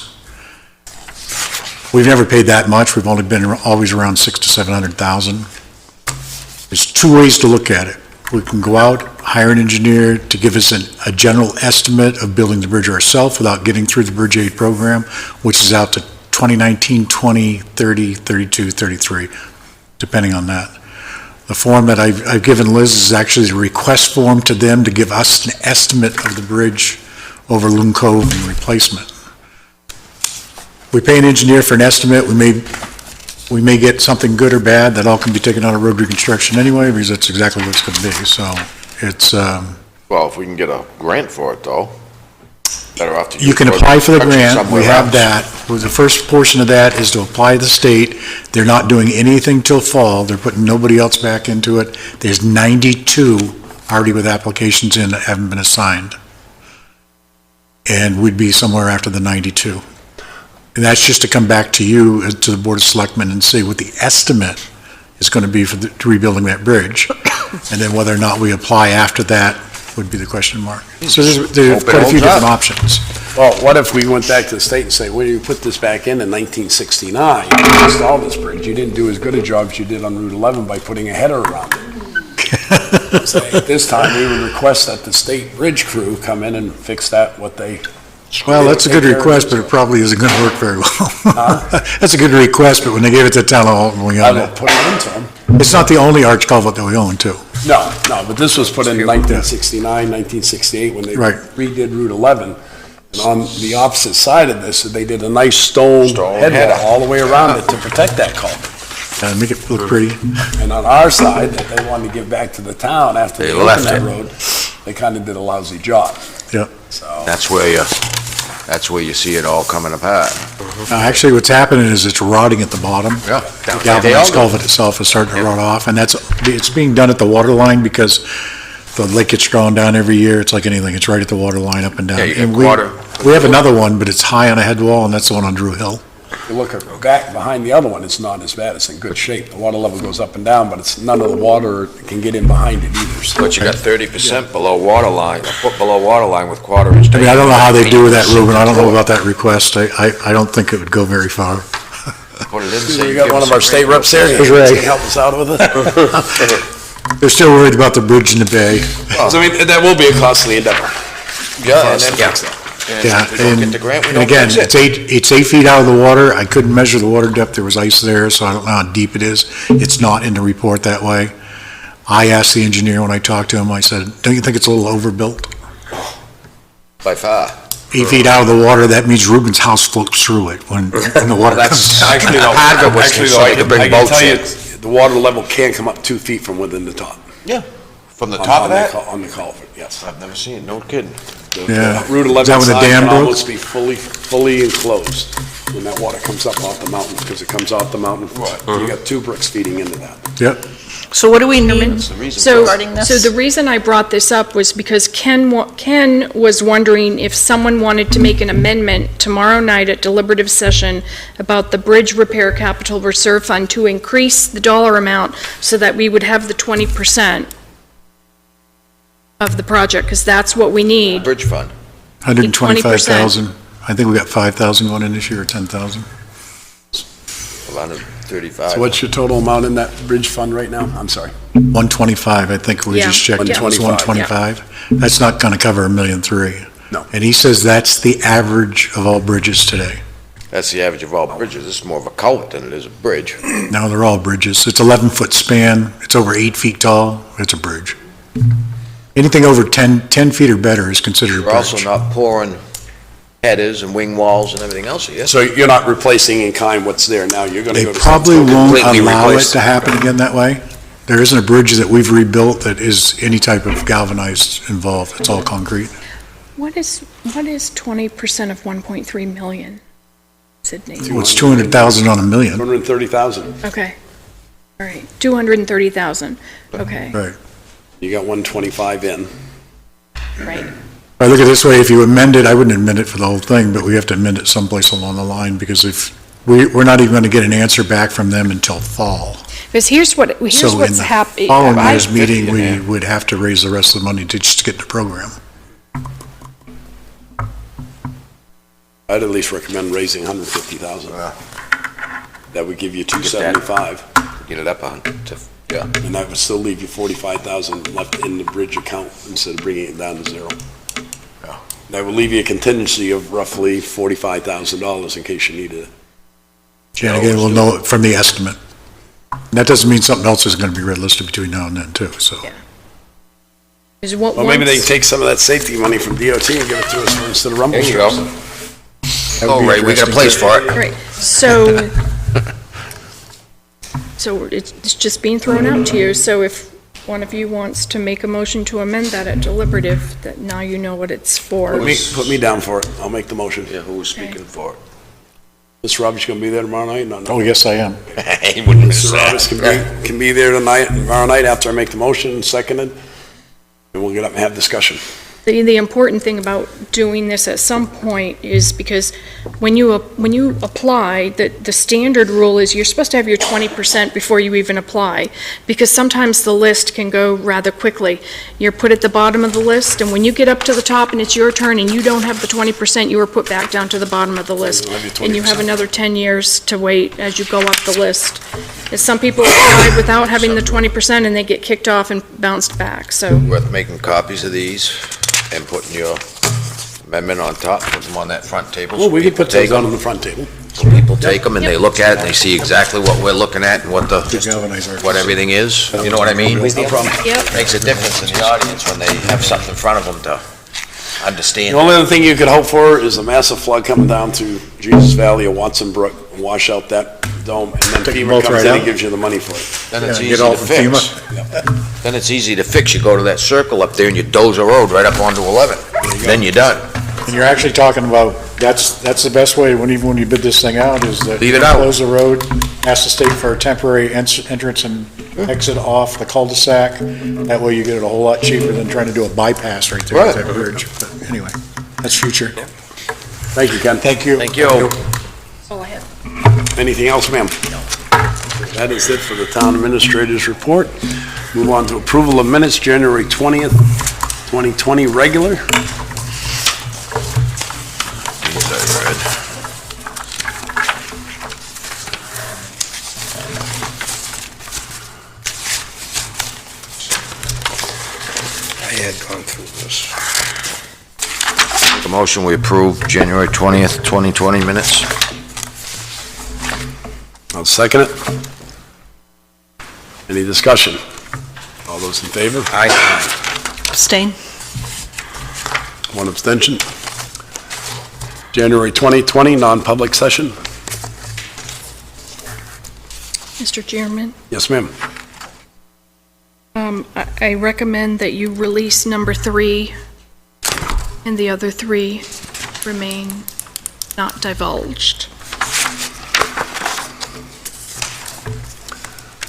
We've never paid that much, we've only been always around 600,000 to 700,000. There's two ways to look at it. We can go out, hire an engineer to give us a general estimate of building the bridge ourselves without getting through the Bridge Aid program, which is out to 2019, 20, 30, 32, 33, depending on that. The form that I've given Liz is actually the request form to them to give us an estimate of the bridge over Loon Cove and replacement. We pay an engineer for an estimate, we may get something good or bad, that all can be taken out of road reconstruction anyway, because that's exactly what it's gonna be, so it's,
Well, if we can get a grant for it, though, better off to use.
you can apply for the grant,
somewhere
we have
else.
that. Well, the first portion of that is to apply to the state. They're not doing anything till fall, they're putting nobody else back into it. There's 92 already with applications in that haven't been assigned. And we'd be somewhere after the 92. And that's just to come back to you, to the Board of Selectmen, and see what the estimate is gonna be for to rebuilding that bridge. And then whether or not we apply after that would be the question mark. So there's
Hope it
quite a few
holds up.
different options.
Well, what if we went back to the state and say, well, you put this back in 1969, you installed this bridge, you didn't do as good a job as you did on Route 11 by putting a header around it. Say, at this time, we would request that the state bridge crew come in and fix that, what they.
Well, that's a good request, but it probably isn't gonna work very well. That's a good request, but when they gave it to town hall, we
I
own
will
it.
put it into them.
It's not the only arch culvert that we own, too.
No, but this was put in 1969, 1968, when they
Right.
redid Route 11. And on the opposite side of this, they did a nice stone head
header.
wall all the way around it to protect that culvert.
Make it look pretty.
And on our side, that they wanted to give back to the town after
They
they opened
left
that
it.
road, they kind of did a lousy job.
Yep.
So,
That's where you see it all coming apart.
Actually, what's happening is it's rotting at the bottom.
Yeah.
The galvanized culvert itself is starting to rot off, and it's being done at the water line because the lake gets drawn down every year, it's like anything, it's right at the water line up and down.
Yeah, you get
And
water.
we have another one, but it's high on a head wall, and that's the one on Drew Hill.
If you look back behind the other one, it's not as bad, it's in good shape. The water level goes up and down, but it's, none of the water can get in behind it either. So
But you got 30% below water line, a foot below water line with quarter-inch.
I mean, I don't know how they do with that, Ruben, I don't know about that request, I don't think it would go very far.
Put it in, say
we
you
got
give
one
us
of our
a
state
grant.
reps there,
That's right.
he can help us out with it.
They're still worried about the bridge in the bay.
So I mean, that will be a costly endeavor.
Yeah, and then
Yeah.
fix that.
Yeah,
if we don't get the grant, we
and
don't
again,
fix it.
it's 8 feet out of the water. I couldn't measure the water depth. There was ice there, so I don't know how deep it is. It's not in the report that way. I asked the engineer when I talked to him, I said, don't you think it's a little overbuilt?
By far.
8 feet out of the water, that means Ruben's house floats through it when the water
That's-
comes.
Actually, though,
Part of it was
actually,
so
though,
they could bring
I can
boats
tell you,
in.
the water level can come up 2 feet from within the top.
From the
On-
top
on
of that?
On the culvert, yes.
I've never seen it, no kidding.
Yeah.
Route
Is that
11
when the
side
dam
can
broke?
almost be fully enclosed when that water comes up off the mountain, because it comes off the mountain. You got 2 bricks feeding into that.
Yep.
So what do we need
That's the reason
So,
for it.
regarding this?
so the reason I brought this up was because Ken was wondering if someone wanted to make an amendment tomorrow night at deliberative session about the bridge repair capital reserve fund to increase the dollar amount so that we would have the 20% of the project, because that's what we need.
Bridge fund.
125,000. I think we got 5,000 going in this year, or 10,000.
135.
So what's your total amount in that bridge fund right now? I'm sorry.
125, I think we
Yeah.
just checked. It was
125.
125. That's not going to cover $1.3 million.
No.
And he says that's the average of all bridges today.
That's the average of all bridges. This is more of a culvert than it is a bridge.
Now they're all bridges. It's 11-foot span. It's over 8 feet tall. It's a bridge. Anything over 10 feet or better is considered a
You're also
bridge.
not pouring headers and wing walls and everything else, yes?
So you're not replacing in kind what's there now, you're gonna
They
go to.
probably
something
won't
completely
allow it
replaced.
to happen again that way. There isn't a bridge that we've rebuilt that is any type of galvanized involved. It's all concrete.
What is 20% of 1.3 million, Sydney?
Well, it's 200,000 on $1 million.
230,000.
Okay, all right, 230,000, okay,
Right.
You got 125 in.
right.
I look at it this way, if you amend it, I wouldn't amend it for the whole thing, but we have to amend it someplace along the line, because if, we're not even going to get an answer back from them until fall.
Because here's
So in
what's
the
happening.
following year's meeting, we would have to raise the rest of the money to just get the program.
I'd at least recommend raising 150,000. That would give you 275,
Get it up on, yeah.
and that would still leave you 45,000 left in the bridge account instead of bringing it down to zero.
Yeah.
That would leave you a contingency of roughly $45,000 in case you needed it.
And again, we'll know it from the estimate. And that doesn't mean something else is going to be realistic between now and then, too, so.
Well, maybe they can take some of that safety money from DOT and give it to us instead of rumble
There you
strips.
go.
That would
Oh,
be
right, we got a place for it.
Right, so, so it's just being thrown out to you, so if one of you wants to make a motion to amend that at deliberative, that now you know what it's for.
Put me down for it, I'll make the motion.
Yeah, who was speaking for it?
Mr. Roberts gonna be there tomorrow night? No,
Oh,
no.
yes, I am.
He wouldn't miss
Mr. Roberts
that.
can be there tomorrow night after I make the motion, seconded, and we'll get up and have discussion.
The important thing about doing this at some point is because when you apply, the standard rule is you're supposed to have your 20% before you even apply, because sometimes the list can go rather quickly. You're put at the bottom of the list, and when you get up to the top and it's your turn and you don't have the 20%, you are put back down to the bottom of the list.
don't have your
And you have
20%.
another 10 years to wait as you go up the list. And some people apply without having the 20% and they get kicked off and bounced back, so.
Worth making copies of these and putting your amendment on top, put them on that front table.
Well,
so
we can
people
put those
take
on
'em.
the front table.
So people take them and they look at it and they see exactly what we're looking at and what
galvanize our-
what everything is. You know what I mean?
No problem.
Yep.
Makes a difference in the audience when they have something in front of them to
The
understand.
only other thing you could hope for is a massive flood coming down to Jesus Valley or Watson Brook and wash out that dome, and then
Take them
FEMA
both
comes
right
in
out?
and gives you the money for it.
Then it's
Yeah,
easy
get all
to
from
fix. Then it's easy to fix. You go to that circle up there and you doze a road right up onto 11. Then you're done.
And you're actually talking about That's the best way, even when you bid this thing out, is that
Leave
you
it out.
close the road, ask the state for a temporary entrance and exit off the cul-de-sac. That way you get it a whole lot cheaper than trying to do a bypass right there at that bridge. But anyway, that's future.
Thank you, Ken.
Thank you.
Thank you.
That's all I have.
Anything else, ma'am? That is it for the town administrator's report. Move on to approval of minutes, January 20th, 2020, regular.
I had gone through this.
The motion, we approve January 20th, 2020 minutes.
I'll second it. Any discussion? All those in favor?
Aye.
Abstain?
One abstention. January 2020, non-public session.
Mr. Chairman,
Yes, ma'am.
I recommend that you release number 3, and the other 3 remain not divulged.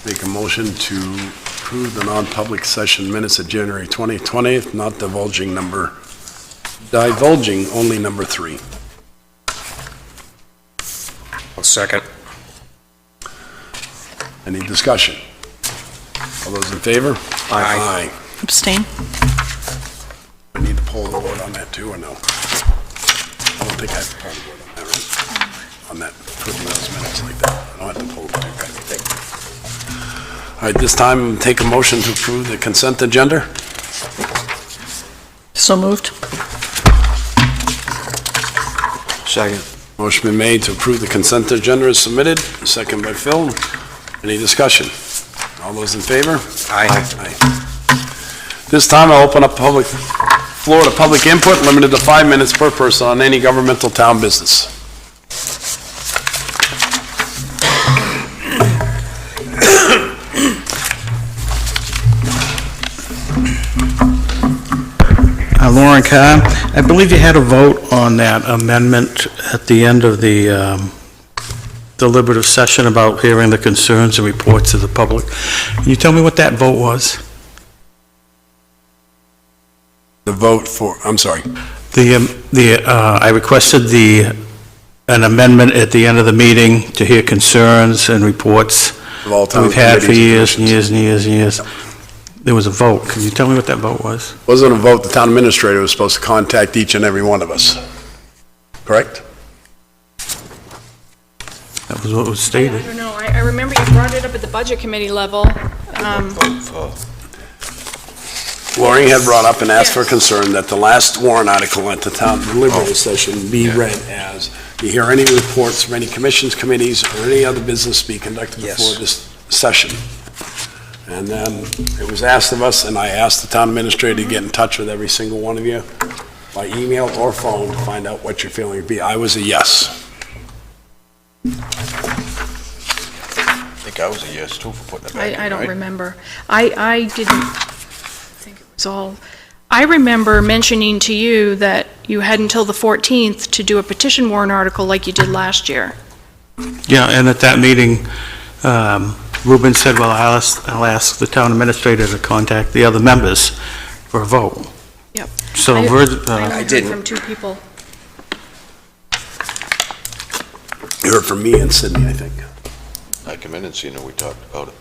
Make a motion to approve the non-public session minutes of January 2020, not divulging only number 3.
I'll second.
Any discussion? All those in favor?
Aye.
Abstain?
I need to poll the board on that too, or no? I don't think I have to poll the board on that, right? On that, putting those minutes like that. I don't have to poll the board. All right, this time, take a motion to approve the consent agenda.
So moved?
Second.
Motion been made to approve the consent agenda as submitted, second by Phil. Any discussion? All those in favor?
Aye.
This time, I'll open up floor to public input, limited to 5 minutes per person on any governmental town business.
Lauren Carr, I believe you had a vote on that amendment at the end of the deliberative session about hearing the concerns and reports of the public. Can you tell me what that vote was?
The vote for, I'm sorry.
I requested an amendment at the end of the meeting to hear concerns and reports
Of all
that
town
we've had for
committees and
years and
commissions.
years and years and years. There was a vote. Can you tell me what that vote was?
Wasn't a vote, the town administrator was supposed to contact each and every one of us, correct?
That was what was
I
stated.
don't know, I remember you brought it up at the budget committee level.
Loring had brought up and asked for concern that the last warrant article at the town deliberative session be read as, you hear any reports from any commissions, committees, or any other business be conducted
Yes.
before this session. And then it was asked of us, and I asked the town administrator to get in touch with every single one of you by email or phone to find out what your feeling would be. I was a yes.
I think I was a yes too for putting it back in,
I don't
right?
remember. I didn't think it was all, I remember mentioning to you that you had until the 14th to do a petition warrant article like you did last year.
Yeah, and at that meeting, Ruben said, well, I'll ask the town administrator to contact the other members for a vote.
Yep.
So
I
we're,
only heard
didn't.
from 2 people.
You heard from me and Sydney, I think.
I come in and see, we talked about it.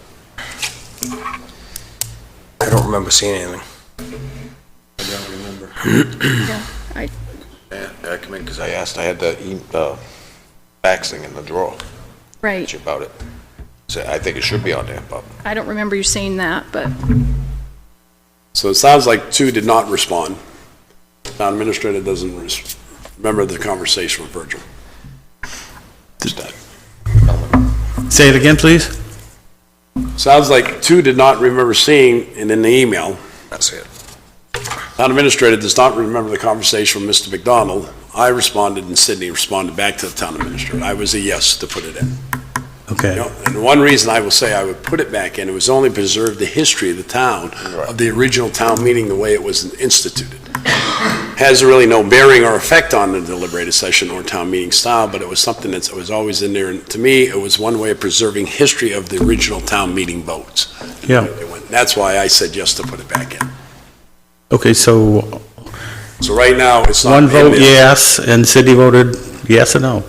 I don't remember seeing anything.
I don't remember.
Yeah,
I come in because I asked, I had the fax thing in the drawer
right.
about it. So I think it should be on there, but
I don't remember you saying that, but
So it sounds like 2 did not respond. Town administrator doesn't remember the conversation with Virgil.
say it again, please?
Sounds like 2 did not remember seeing it in the email.
That's it.
Town administrator does not remember the conversation with Mr. McDonald. I responded and Sydney responded back to the town administrator. I was a yes to put it in.
Okay.
You know, and one reason I will say I would put it back in, it was only preserve the history of the town, of the original town meeting, the way it was instituted. has really no bearing or effect on the deliberative session or town meeting style, but it was something that was always in there, and to me, it was one way of preserving history of the original town meeting votes.
Yeah.
That's why I said yes to put it back in.
Okay, so
So right now, it's not.
one
in
vote
there.
yes, and Cindy voted yes or no?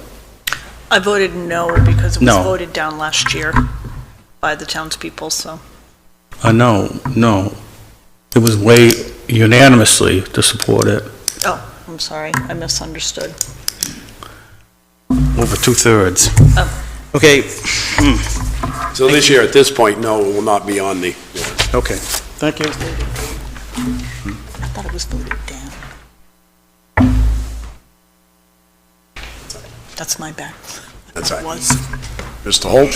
I voted no because it was
No.
voted down last year by the townspeople, so.
No. It was way unanimously to support it,
Oh, I'm sorry, I misunderstood.
over two-thirds.
Oh.
Okay,
So this year, at this point, no, it will not be on the.
okay, thank you.
I thought it was voted down. That's my bad.
That's
It
right.
was.
Mr. Holt?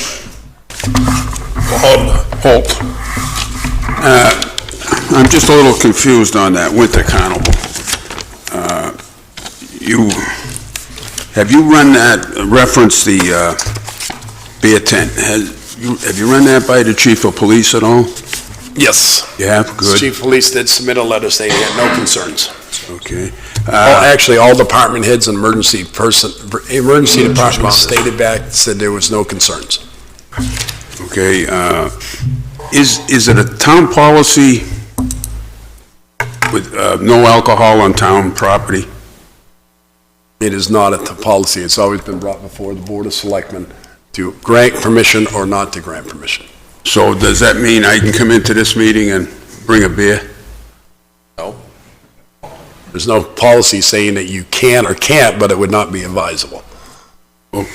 Holt. I'm just a little confused on that winter carnival. Have you run that, reference the beer tent? Have you run that by the chief of police at all?
Yes.
You have? Good.
Chief of Police did submit a letter saying he had no concerns.
Okay.
Actually, all department heads and emergency departments stated back, said there was no concerns.
Okay, is it a town policy with no alcohol on town property?
It is not a policy. It's always been brought before the Board of Selectmen to grant permission or not to grant permission.
So does that mean I can come into this meeting and bring a beer?
No. There's no policy saying that you can or can't, but it would not be advisable.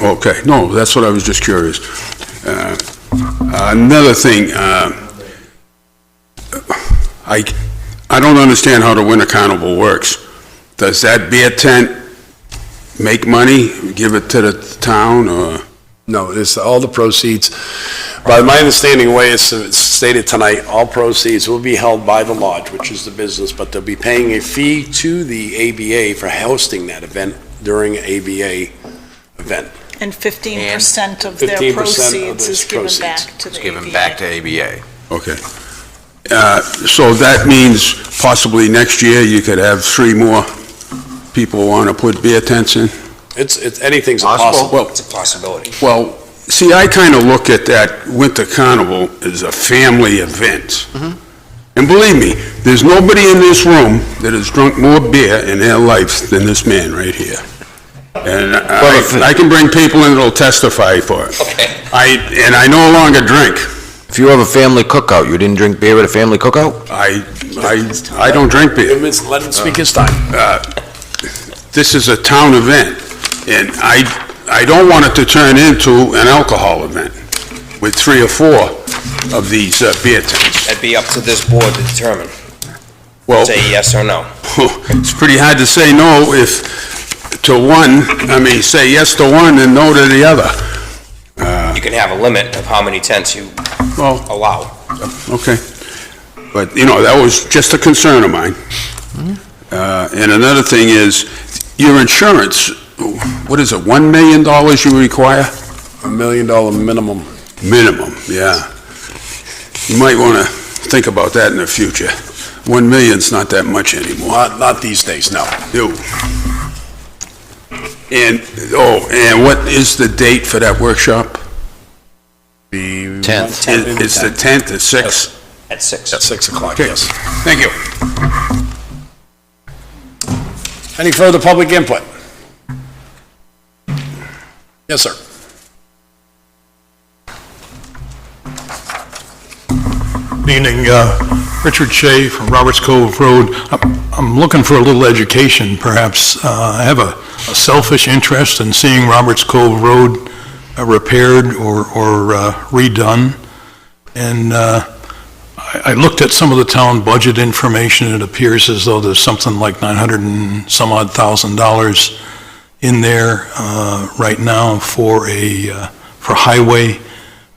Okay, no, that's what I was just curious. Another thing, I don't understand how the winter carnival works. Does that beer tent make money, give it to the town, or?
No, it's all the proceeds. By my understanding, the way it's stated tonight, all proceeds will be held by the lodge, which is the business, but they'll be paying a fee to the ABA for hosting that event during an ABA event.
And 15% of their
15% of
proceeds
those
is given
proceeds.
back to the ABA.
Given back to ABA.
Okay. So that means possibly next year you could have 3 more people want to put beer tents in?
It's anything's
Possible?
possible.
It's a possibility.
Well, see, I kind of look at that winter carnival as a family event. And believe me, there's nobody in this room that has drunk more beer in their life than this man right here. And I can bring people in that'll testify for it.
Okay.
And I no longer drink.
If you have a family cookout, you didn't drink beer at a family cookout?
I don't drink beer.
Let him speak his time.
This is a town event, and I don't want it to turn into an alcohol event with 3 or 4 of these beer tents.
That'd be up to this board to determine,
Well,
say yes or no.
it's pretty hard to say no say yes to one and no to the other.
You can have a limit of how many tents you
Well,
allow.
okay. But, that was just a concern of mine. And another thing is, your insurance, what is it, $1 million you require?
$1 million minimum.
Minimum, yeah. You might want to think about that in the future. 1 million's not that much anymore.
Not these days, no.
No. And what is the date for that workshop?
The
10th.
It's the 10th at 6?
At 6.
At 6 o'clock,
Okay.
yes.
Thank you.
Any further public input? Yes, sir.
Good evening, Richard Shea from Roberts Cove Road. I'm looking for a little education, perhaps. I have a selfish interest in seeing Roberts Cove Road repaired or redone. And I looked at some of the town budget information, and it appears as though there's something like $900 and some odd thousand in there right now for highway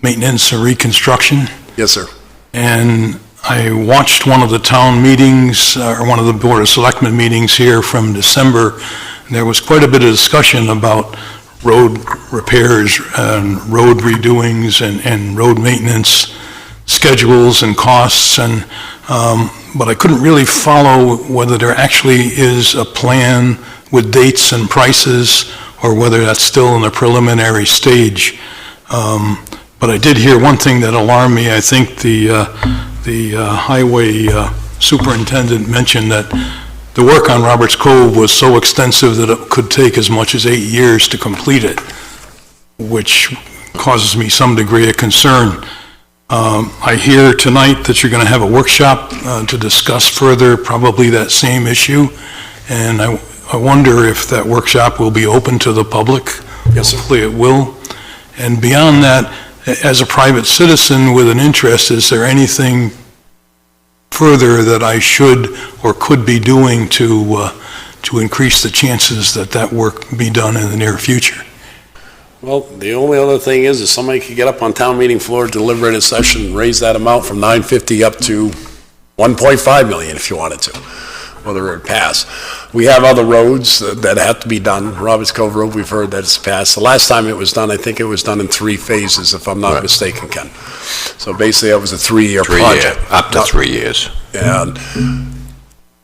maintenance and reconstruction.
Yes, sir.
And I watched one of the town meetings, or one of the Board of Selectmen meetings here from December. And there was quite a bit of discussion about road repairs and road redoings and road maintenance schedules and costs. And but I couldn't really follow whether there actually is a plan with dates and prices, or whether that's still in the preliminary stage. But I did hear one thing that alarmed me. I think the highway superintendent mentioned that the work on Roberts Cove was so extensive that it could take as much as 8 years to complete it, which causes me some degree of concern. I hear tonight that you're going to have a workshop to discuss further probably that same issue, and I wonder if that workshop will be open to the public.
Yes, sir.
Hopefully it will. And beyond that, as a private citizen with an interest, is there anything further that I should or could be doing to increase the chances that that work be done in the near future?
Well, the only other thing is somebody could get up on town meeting floor, deliberative session, and raise that amount from 950 up to 1.5 million if you wanted to, whether it pass. We have other roads that have to be done. Roberts Cove Road, we've heard that it's passed. The last time it was done, I think it was done in 3 phases, if I'm not mistaken, Ken. So basically, it was a 3-year project.
Up to 3 years.
And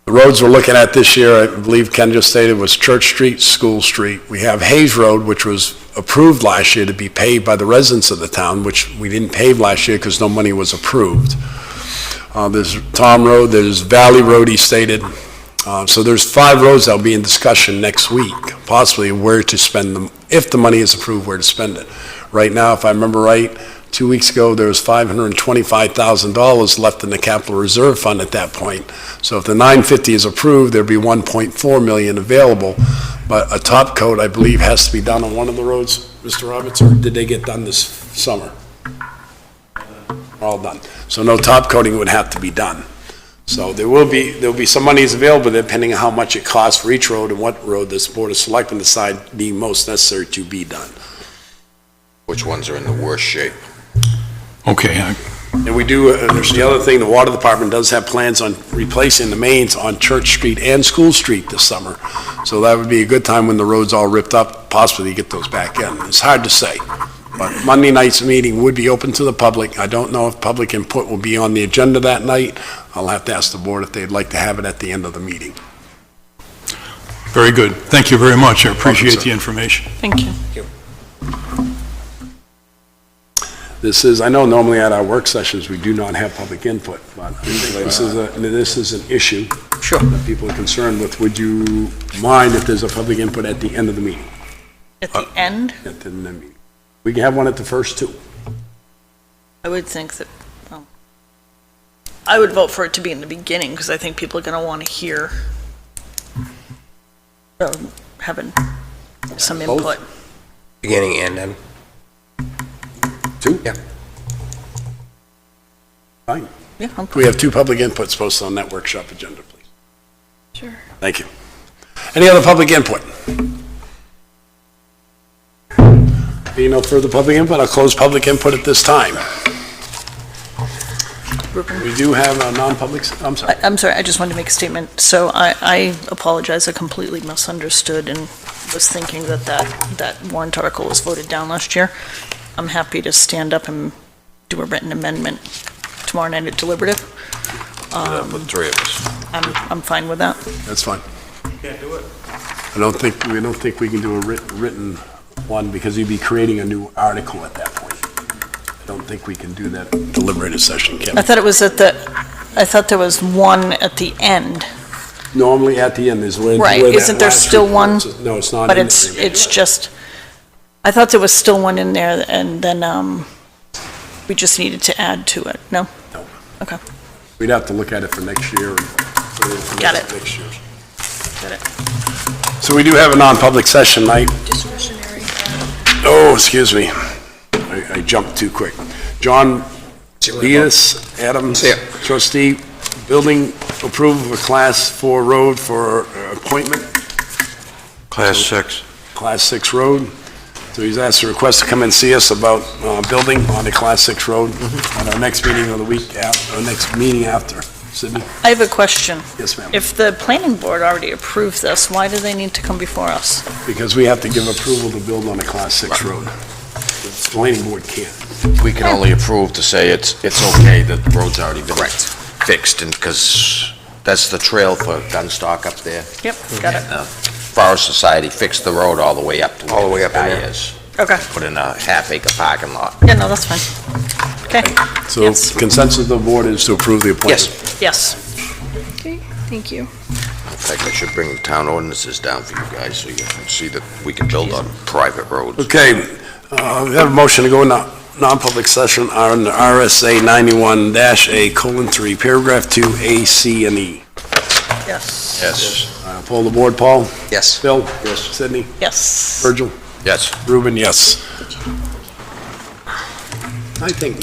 the roads we're looking at this year, I believe Ken just stated, was Church Street, School Street. We have Hayes Road, which was approved last year to be paved by the residents of the town, which we didn't pave last year because no money was approved. There's Tom Road, there's Valley Road, he stated. So there's 5 roads that'll be in discussion next week, possibly where to spend them, if the money is approved, where to spend it. Right now, if I remember right, 2 weeks ago, there was $525,000 left in the capital reserve fund at that point. So if the 950 is approved, there'll be 1.4 million available. But a top coat, I believe, has to be done on one of the roads, Mr. Roberts, or did they get done this summer? All done. So no top coating would have to be done. So there'll be some monies available depending on how much it costs for each road and what road this Board of Selectmen decide deem most necessary to be done.
Which ones are in the worst shape?
Okay.
And we do, there's the other thing, the water department does have plans on replacing the mains on Church Street and School Street this summer. So that would be a good time when the road's all ripped up, possibly to get those back in. It's hard to say. But Monday night's meeting would be open to the public. I don't know if public input will be on the agenda that night. I'll have to ask the board if they'd like to have it at the end of the meeting.
Very good. Thank you very much. I appreciate the information.
Thank you.
This is, I know normally at our work sessions, we do not have public input, but this is an issue that people are concerned with. Would you mind if there's a public input at the end of the meeting?
At the end?
At the end of the meeting. We can have one at the first 2.
I would think that, well, I would vote for it to be in the beginning, because I think people are going to want to hear, having some input.
Beginning and end.
2?
Yeah.
Fine.
Yeah, I'm
We have 2 public inputs posted on that workshop agenda, please.
Sure.
Thank you. Any other public input? Being no further public input, I'll close public input at this time. We do have a non-public, I'm sorry.
I'm sorry, I just wanted to make a statement. So I apologize, I completely misunderstood and was thinking that warrant article was voted down last year. I'm happy to stand up and do a written amendment tomorrow night at deliberative.
With 3 of us.
I'm fine with that.
That's fine.
Can't do it.
We don't think we can do a written one because you'd be creating a new article at that point. I don't think we can do that deliberative session, Kevin.
I thought it was I thought there was one at the end.
Normally at the end is where.
Right, isn't there still one?
No, it's not.
But it's just, I thought there was still one in there and then we just needed to add to it. No?
No.
Okay.
We'd have to look at it for next year. And put it in for
Got it.
Next year.
Got it.
So we do have a non-public session night.
Discretionary.
Oh, excuse me. I jumped too quick. John Diaz, Adams, trustee, building approval of a Class 4 road for appointment.
Class 6.
Class 6 road. So he's asked a request to come and see us about building on a Class 6 road at our next meeting of the week, our next meeting after. Sydney?
I have a question.
Yes, ma'am.
If the planning board already approved this, why do they need to come before us?
Because we have to give approval to build on a Class 6 road. The planning board can't.
We can only approve to say it's okay that the road's already built.
Correct.
fixed, and, because that's the trail for Gunstock up there.
Yep, got it.
And the Forest Society fixed the road all the way up to
All the way
where
up in
the guy
there.
is.
Okay.
Put in a half-acre parking lot.
Yeah, no, that's fine. Okay,
So
Yes.
consensus of the board is to approve the appointment?
yes.
Okay, thank you.
In fact, I should bring the town ordinances down for you guys, so you can see that we can build on private roads.
Okay, we have a motion to go into non-public session on RSA 91-A:3, paragraph 2, A, C, and E.
Yes.
Yes.
Poll the board, Paul?
Yes.
Bill? Yes. Sydney?
Yes.
Virgil?
Yes.
Ruben, yes. I think